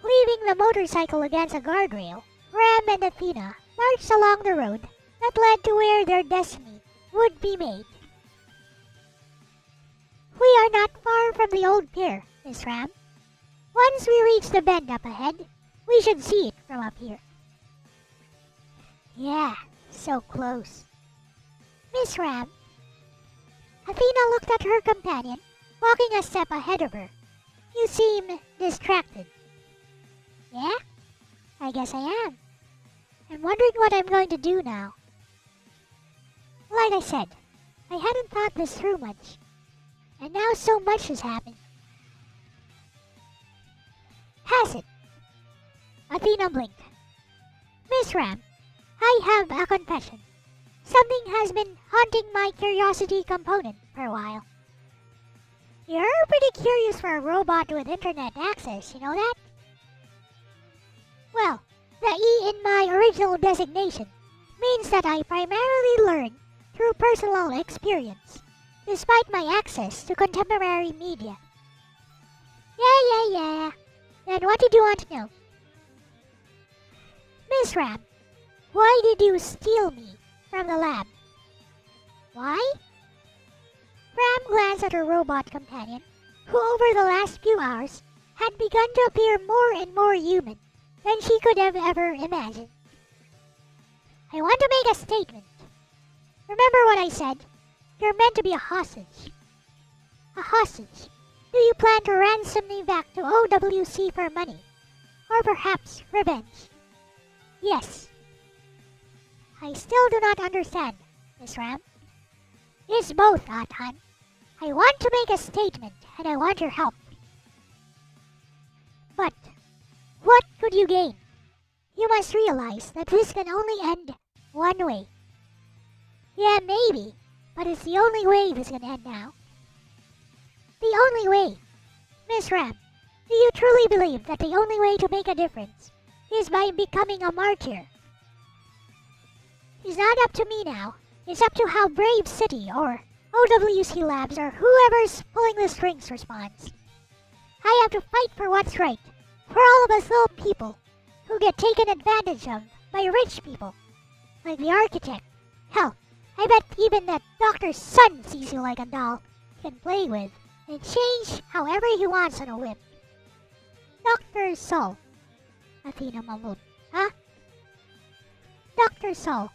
Leaving the motorcycle against a guardrail, Ram and Athena marched along the road that led to where their destiny would be made. We are not far from the old pier, Miss Ram. Once we reach the bend up ahead, we should see it from up here. Yeah, so close. Miss Ram. Athena looked at her companion, walking a step ahead of her. You seem distracted. Yeah? I guess I am. I'm wondering what I'm going to do now. Like I said, I hadn't thought this through much. And now so much has happened. Has it? Athena blinked. Miss Ram, I have a confession. Something has been haunting my curiosity component for a while. You're pretty curious for a robot with internet access, you know that? Well, the E in my original designation means that I primarily learn through personal experience, despite my access to contemporary media. Yeah. Then what did you want to know? Miss Ram, why did you steal me from the lab? Why? Ram glanced at her robot companion, who over the last few hours had begun to appear more and more human than she could have ever imagined. I want to make a statement. Remember what I said? You're meant to be a hostage. A hostage. Do you plan to ransom me back to OWC for money? Or perhaps revenge? Yes. I still do not understand, Miss Ram. It's both, Atan. I want to make a statement, and I want your help. But what could you gain? You must realize that this can only end one way. Yeah, maybe, but it's the only way this can end now. The only way. Miss Ram, do you truly believe that the only way to make a difference is by becoming a martyr? It's not up to me now. It's up to how Brave City or OWC Labs or whoever's pulling the strings responds. I have to fight for what's right, for all of us little people who get taken advantage of by rich people, like the architect. Hell, I bet even that doctor's son sees you like a doll he can play with and change however he wants on a whim. Dr. Sol, Athena mumbled. Huh? Dr. Sol,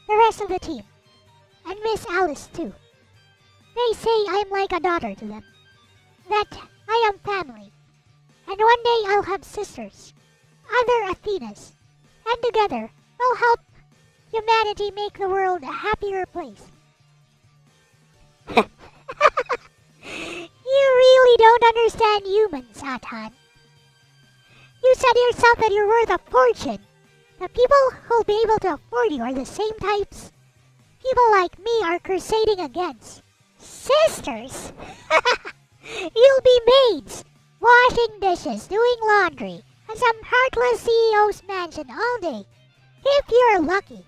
the rest of the team, and Miss Alice too. They say I'm like a daughter to them, that I am family, and one day I'll have sisters, other Athenas, and together we'll help humanity make the world a happier place. You really don't understand humans, Atan. You said yourself that you're worth a fortune. The people who'll be able to afford you are the same types people like me are crusading against. Sisters? You'll be maids, washing dishes, doing laundry, at some heartless CEO's mansion all day, if you're lucky.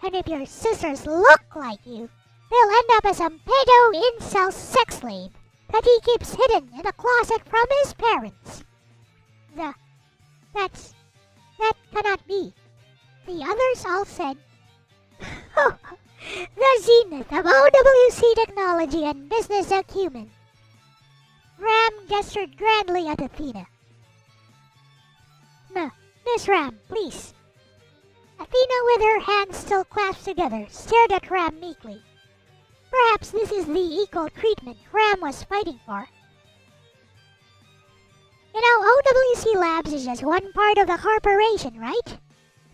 And if your sisters look like you, they'll end up as a pedo incel sex slave that he keeps hidden in a closet from his parents. That cannot be. The others all said, The zenith of OWC technology and business acumen. Ram gestured grandly at Athena. Miss Ram, please. Athena, with her hands still clasped together, stared at Ram meekly. Perhaps this is the equal treatment Ram was fighting for. You know, OWC Labs is just one part of the corporation, right?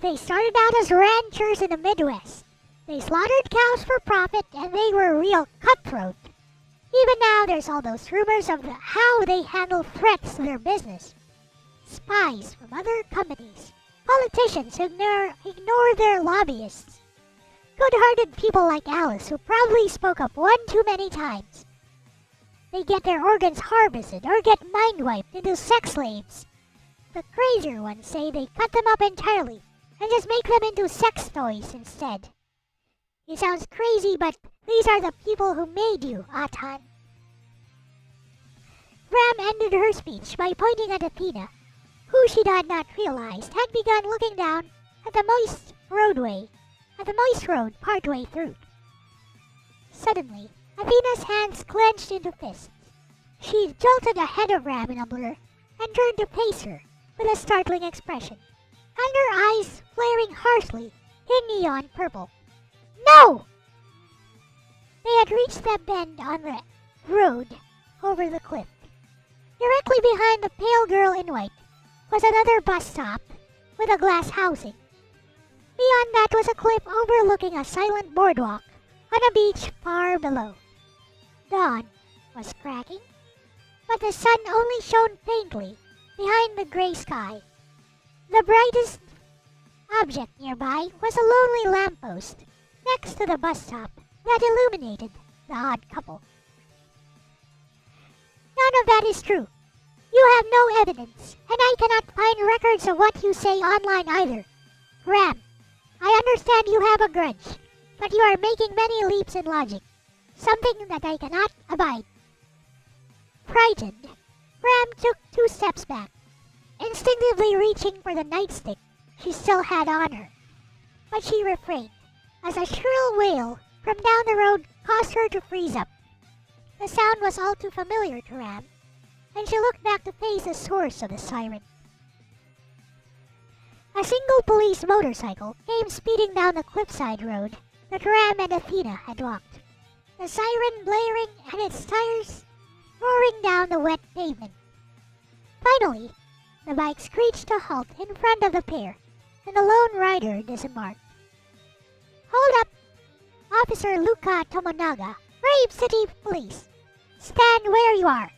They started out as ranchers in the Midwest. They slaughtered cows for profit, and they were real cutthroat. Even now, there's all those rumors of how they handle threats to their business. Spies from other companies. Politicians who ignore their lobbyists. Good-hearted people like Alice who probably spoke up one too many times. They get their organs harvested or get mind-wiped into sex slaves. The crazier ones say they cut them up entirely and just make them into sex toys instead. It sounds crazy, but these are the people who made you, Atan. Ram ended her speech by pointing at Athena, who she did not realize had begun looking down at the moist road partway through. Suddenly, Athena's hands clenched into fists. She jolted ahead of Ram in a blur and turned to face her with a startling expression, and her eyes flaring harshly in neon purple. No! They had reached the bend on the road over the cliff. Directly behind the pale girl in white was another bus stop with a glass housing. Beyond that was a cliff overlooking a silent boardwalk on a beach far below. Dawn was cracking, but the sun only shone faintly behind the gray sky. The brightest object nearby was a lonely lamppost next to the bus stop that illuminated the odd couple. None of that is true. You have no evidence, and I cannot find records of what you say online either. Ram, I understand you have a grudge, but you are making many leaps in logic, something that I cannot abide. Frightened, Ram took 2 steps back, instinctively reaching for the nightstick she still had on her. But she refrained, as a shrill wail from down the road caused her to freeze up. The sound was all too familiar to Ram, and she looked back to face the source of the siren. A single police motorcycle came speeding down the cliffside road that Ram and Athena had walked, the siren blaring and its tires roaring down the wet pavement. Finally, the bike screeched to a halt in front of the pair, and the lone rider disembarked. Hold up! Officer Luca Tomonaga, Brave City Police. Stand where you are.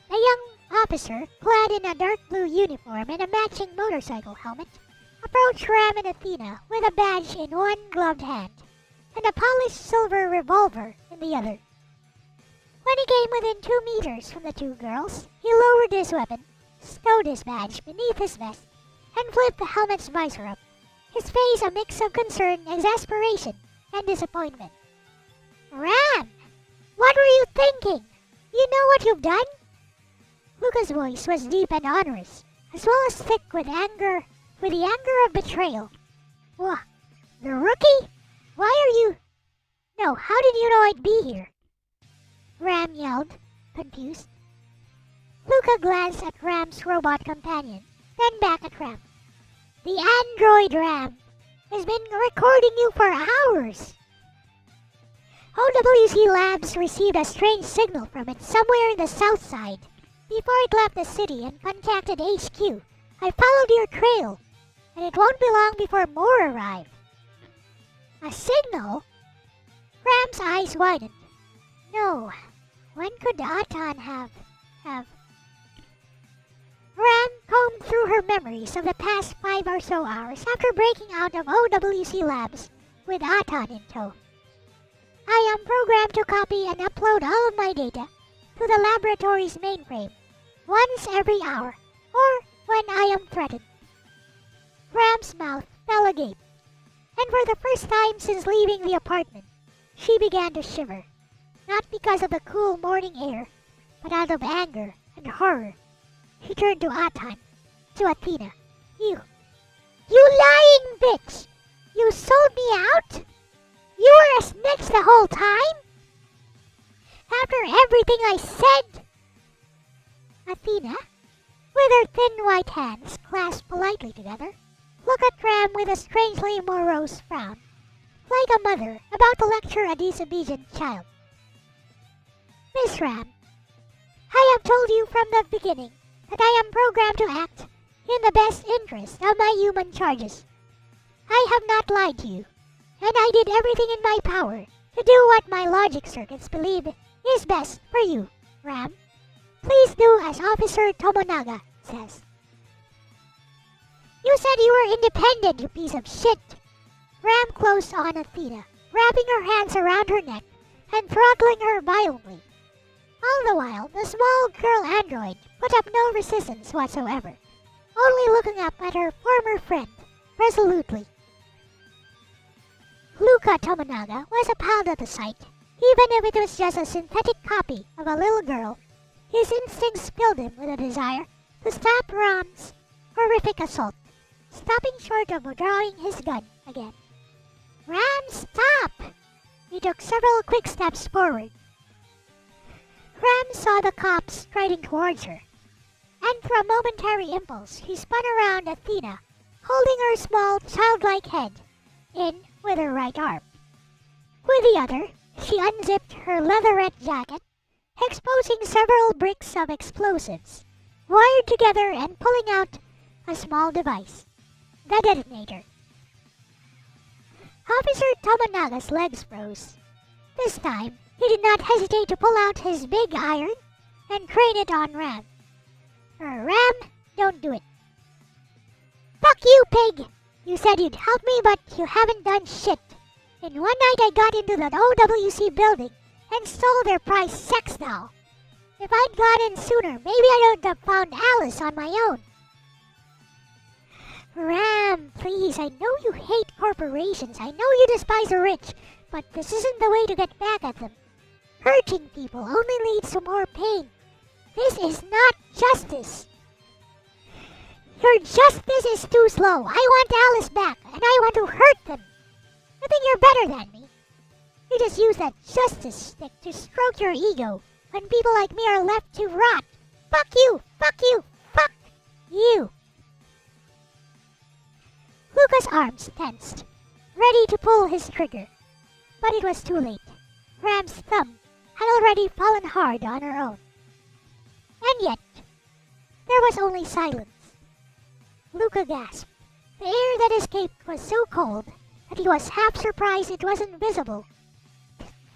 A young officer, clad in a dark blue uniform and a matching motorcycle helmet, approached Ram and Athena with a badge in one gloved hand and a polished silver revolver in the other. When he came within 2 meters from the 2 girls, he lowered his weapon, stowed his badge beneath his vest, and flipped the helmet's visor up, his face a mix of concern, exasperation, and disappointment. Ram! What were you thinking? You know what you've done? Luca's voice was deep and onerous, as well as thick with the anger of betrayal. What? The rookie? Why are you... No, how did you know I'd be here? Ram yelled, confused. Luca glanced at Ram's robot companion, then back at Ram. The android Ram has been recording you for hours. OWC Labs received a strange signal from it somewhere in the south side. Before it left the city and contacted HQ, I followed your trail, and it won't be long before more arrive. A signal? Ram's eyes widened. No, when could Atan have... Ram combed through her memories of the past 5 or so hours after breaking out of OWC Labs with Atan in tow. I am programmed to copy and upload all of my data to the laboratory's mainframe once every hour, or when I am threatened. Ram's mouth fell agape, and for the first time since leaving the apartment, she began to shiver, not because of the cool morning air, but out of anger and horror. She turned to Atan, to Athena. You lying bitch! You sold me out? You were a snitch the whole time? After everything I said? Athena, with her thin white hands clasped politely together, looked at Ram with a strangely morose frown, like a mother about to lecture a disobedient child. Miss Ram, I have told you from the beginning that I am programmed to act in the best interest of my human charges. I have not lied to you, and I did everything in my power to do what my logic circuits believe is best for you, Ram. Please do as Officer Tomonaga says. You said you were independent, you piece of shit. Ram closed on Athena, wrapping her hands around her neck and throttling her violently. All the while, the small girl android put up no resistance whatsoever, only looking up at her former friend resolutely. Luca Tomonaga was appalled at the sight. Even if it was just a synthetic copy of a little girl, his instincts filled him with a desire to stop Ram's horrific assault, stopping short of drawing his gun again. Ram, stop! He took several quick steps forward. Ram saw the cops striding towards her, and through a momentary impulse, he spun around Athena, holding her small, childlike head in with her right arm. With the other, she unzipped her leatherette jacket, exposing several bricks of explosives, wired together and pulling out a small device, the detonator. Officer Tomonaga's legs froze. This time, he did not hesitate to pull out his big iron and crane it on Ram. Ram, don't do it. Fuck you, pig! You said you'd help me, but you haven't done shit. In one night I got into that OWC building and stole their prized sex doll. If I'd got in sooner, maybe I would have found Alice on my own. Ram, please, I know you hate corporations. I know you despise the rich, but this isn't the way to get back at them. Hurting people only leads to more pain. This is not justice. Your justice is too slow. I want Alice back, and I want to hurt them. You think you're better than me? You just use that justice stick to stroke your ego when people like me are left to rot. Fuck you! Fuck you! Fuck you! Luca's arms tensed, ready to pull his trigger. But it was too late. Ram's thumb had already fallen hard on her own. And yet, there was only silence. Luca gasped. The air that escaped was so cold that he was half surprised it wasn't visible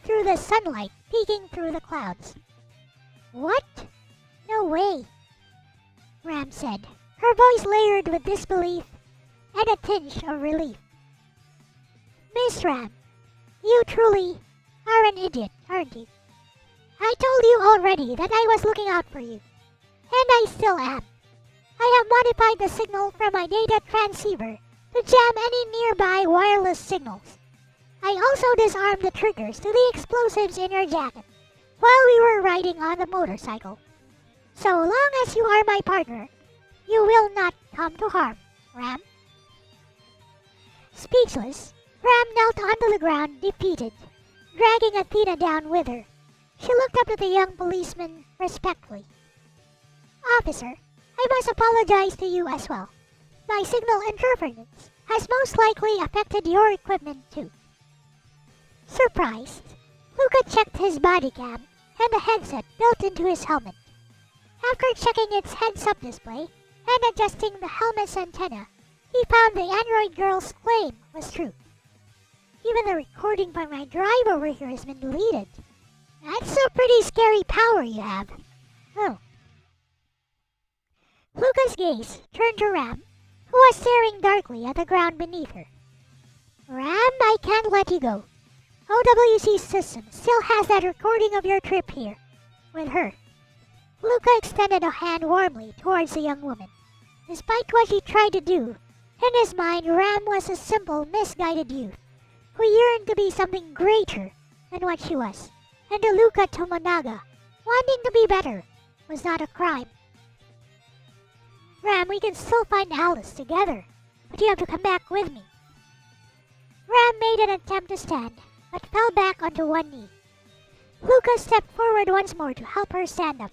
through the sunlight peeking through the clouds. What? No way, Ram said, her voice layered with disbelief and a tinge of relief. Miss Ram, you truly are an idiot, aren't you? I told you already that I was looking out for you, and I still am. I have modified the signal from my data transceiver to jam any nearby wireless signals. I also disarmed the triggers to the explosives in your jacket while we were riding on the motorcycle. So long as you are my partner, you will not come to harm, Ram. Speechless, Ram knelt onto the ground, defeated, dragging Athena down with her. She looked up at the young policeman respectfully. Officer, I must apologize to you as well. My signal interference has most likely affected your equipment too. Surprised, Luca checked his body cam and the headset built into his helmet. After checking its heads-up display and adjusting the helmet's antenna, he found the android girl's claim was true. Even the recording by my drive over here has been deleted. That's a pretty scary power you have. Oh. Luca's gaze turned to Ram, who was staring darkly at the ground beneath her. Ram, I can't let you go. OWC's system still has that recording of your trip here, with her. Luca extended a hand warmly towards the young woman. Despite what she tried to do, in his mind Ram was a simple, misguided youth, who yearned to be something greater than what she was. And to Luca Tomonaga, wanting to be better was not a crime. Ram, we can still find Alice together, but you have to come back with me. Ram made an attempt to stand, but fell back onto one knee. Luca stepped forward once more to help her stand up.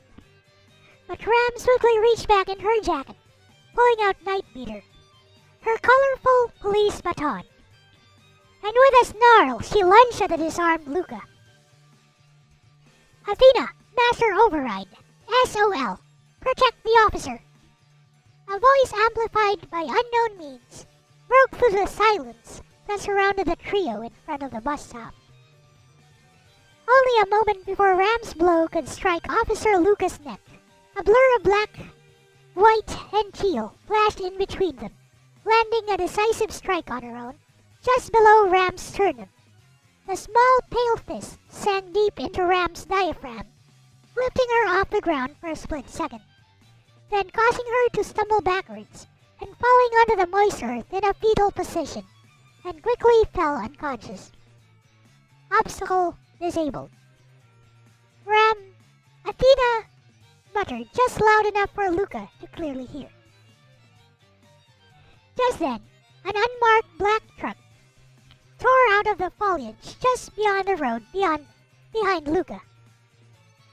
But Ram swiftly reached back in her jacket, pulling out Nightbeater, her colorful police baton. And with a snarl, she lunged at the disarmed Luca. Athena, Master Override, SOL, protect the officer. A voice amplified by unknown means broke through the silence that surrounded the trio in front of the bus stop. Only a moment before Ram's blow could strike Officer Luca's neck, a blur of black, white, and teal flashed in between them, landing a decisive strike on her own, just below Ram's sternum. The small pale fist sank deep into Ram's diaphragm, lifting her off the ground for a split second, then causing her to stumble backwards and falling onto the moist earth in a fetal position, and quickly fell unconscious. Obstacle disabled. Ram, Athena muttered just loud enough for Luca to clearly hear. Just then, an unmarked black truck tore out of the foliage just beyond the road behind Luca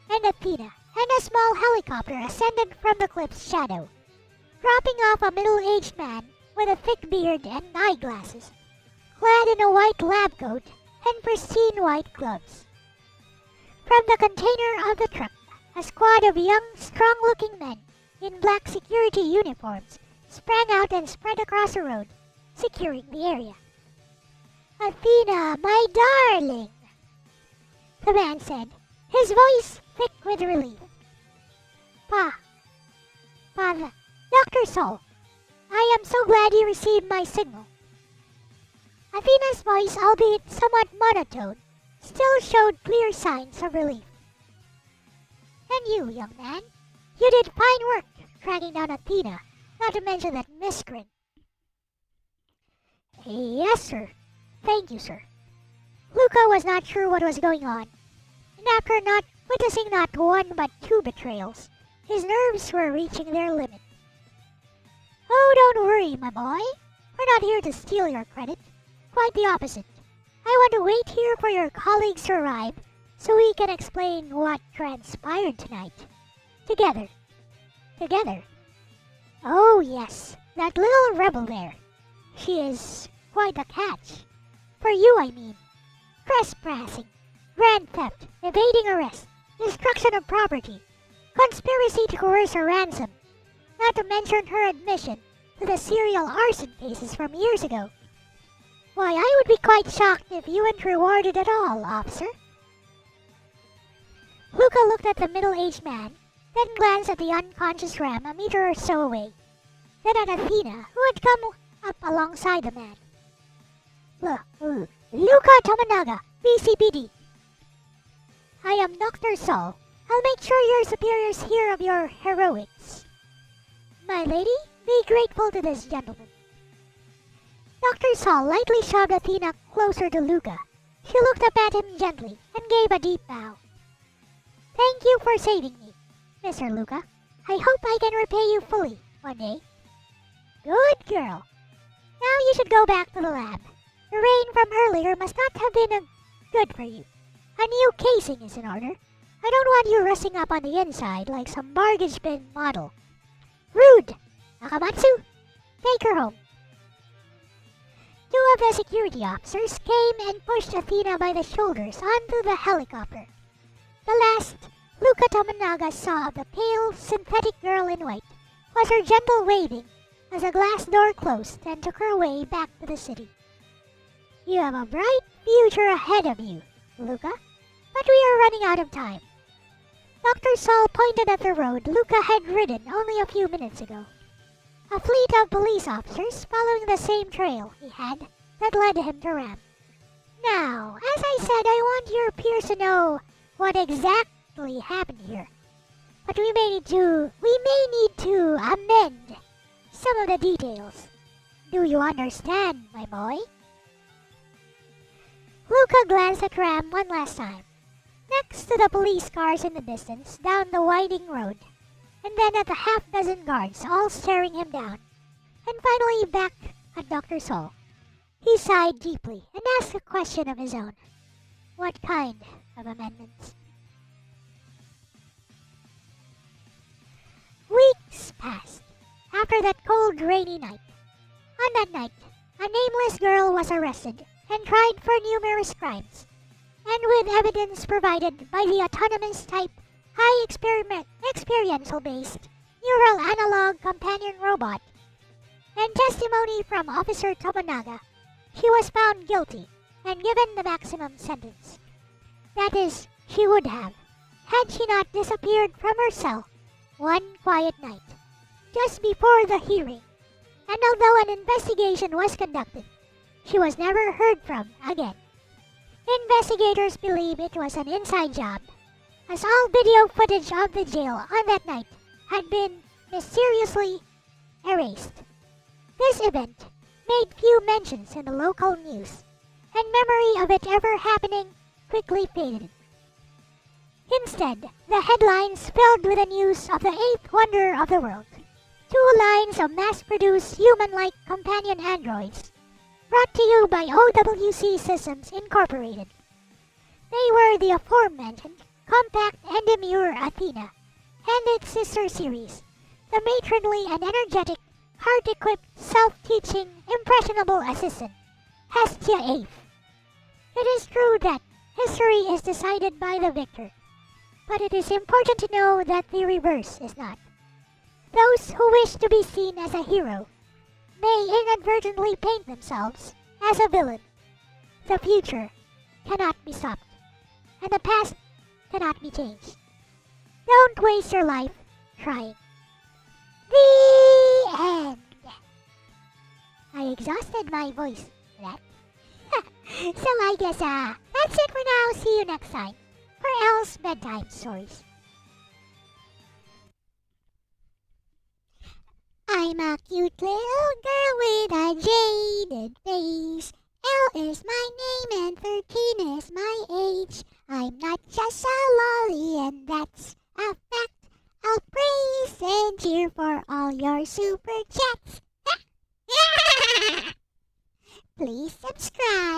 and Athena, and a small helicopter ascended from the cliff's shadow, dropping off a middle-aged man with a thick beard and eyeglasses, clad in a white lab coat and pristine white gloves. From the container of the truck, a squad of young, strong-looking men in black security uniforms sprang out and spread across the road, securing the area. "Athena, my darling," the man said, his voice thick with relief. Father, Dr. Sol, I am so glad you received my signal." Athena's voice, albeit somewhat monotone, still showed clear signs of relief. "And you, young man, you did fine work tracking down Athena, not to mention that miscreant." "Yes, sir. Thank you, sir." Luca was not sure what was going on, and after witnessing not one but two betrayals, his nerves were reaching their limit. "Oh, don't worry, my boy. We're not here to steal your credit. Quite the opposite. I want to wait here for your colleagues to arrive so we can explain what transpired tonight. Together. Oh, yes, that little rebel there. She is quite a catch. For you, I mean. Trespassing, grand theft, evading arrest, destruction of property, conspiracy to coerce a ransom, not to mention her admission to the serial arson cases from years ago. Why, I would be quite shocked if you weren't rewarded at all, officer." Luca looked at the middle-aged man, then glanced at the unconscious Ram a meter or so away, then at Athena, who had come up alongside the man. "Luca Tominaga, BCPD. I am Dr. Sol. I'll make sure your superiors hear of your heroics. My lady, be grateful to this gentleman." Dr. Sol lightly shoved Athena closer to Luca. She looked up at him gently and gave a deep bow. "Thank you for saving me, Mr. Luca. I hope I can repay you fully one day." "Good girl. Now you should go back to the lab. The rain from earlier must not have been good for you. A new casing is in order. I don't want you rusting up on the inside like some baggage bin model. Rude! Nakamatsu, take her home." Two of the security officers came and pushed Athena by the shoulders onto the helicopter. The last Luca Tominaga saw of the pale, synthetic girl in white was her gentle waving as a glass door closed and took her way back to the city. "You have a bright future ahead of you, Luca, but we are running out of time." Dr. Sol pointed at the road Luca had ridden only a few minutes ago. A fleet of police officers following the same trail he had that led him to Ram. "Now, as I said, I want your peers to know what exactly happened here. But we may need to amend some of the details. Do you understand, my boy?" Luca glanced at Ram one last time, next to the police cars in the distance down the winding road, and then at the half-dozen guards all staring him down, and finally back at Dr. Sol. He sighed deeply and asked a question of his own. What kind of amendments? Weeks passed after that cold, rainy night. On that night, a nameless girl was arrested and tried for numerous crimes, and with evidence provided by the autonomous type high experiential-based neural analog companion robot, and testimony from Officer Tomonaga, she was found guilty and given the maximum sentence. That is, she would have, had she not disappeared from her cell one quiet night, just before the hearing, and although an investigation was conducted, she was never heard from again. Investigators believe it was an inside job, as all video footage of the jail on that night had been mysteriously erased. This event made few mentions in the local news, and memory of it ever happening quickly faded. Instead, the headlines filled with the news of the eighth wonder of the world. 2 lines of mass-produced human-like companion androids, brought to you by OWC Systems Incorporated. They were the aforementioned compact and demure Athena, and its sister series, the matronly and energetic, heart-equipped, self-teaching, impressionable assistant, Hestia VIII. It is true that history is decided by the victor, but it is important to know that the reverse is not. Those who wish to be seen as a hero may inadvertently paint themselves as a villain. The future cannot be stopped, and the past cannot be changed. Don't waste your life trying. The end. I exhausted my voice for that. So I guess that's it for now. See you next time for Elle-C Bedtime Stories. I'm a cute little girl with a jaded face. Elle is my name and 13 is my age. I'm not just a lolly and that's a fact. I'll praise and cheer for all your super chats. Please subscribe.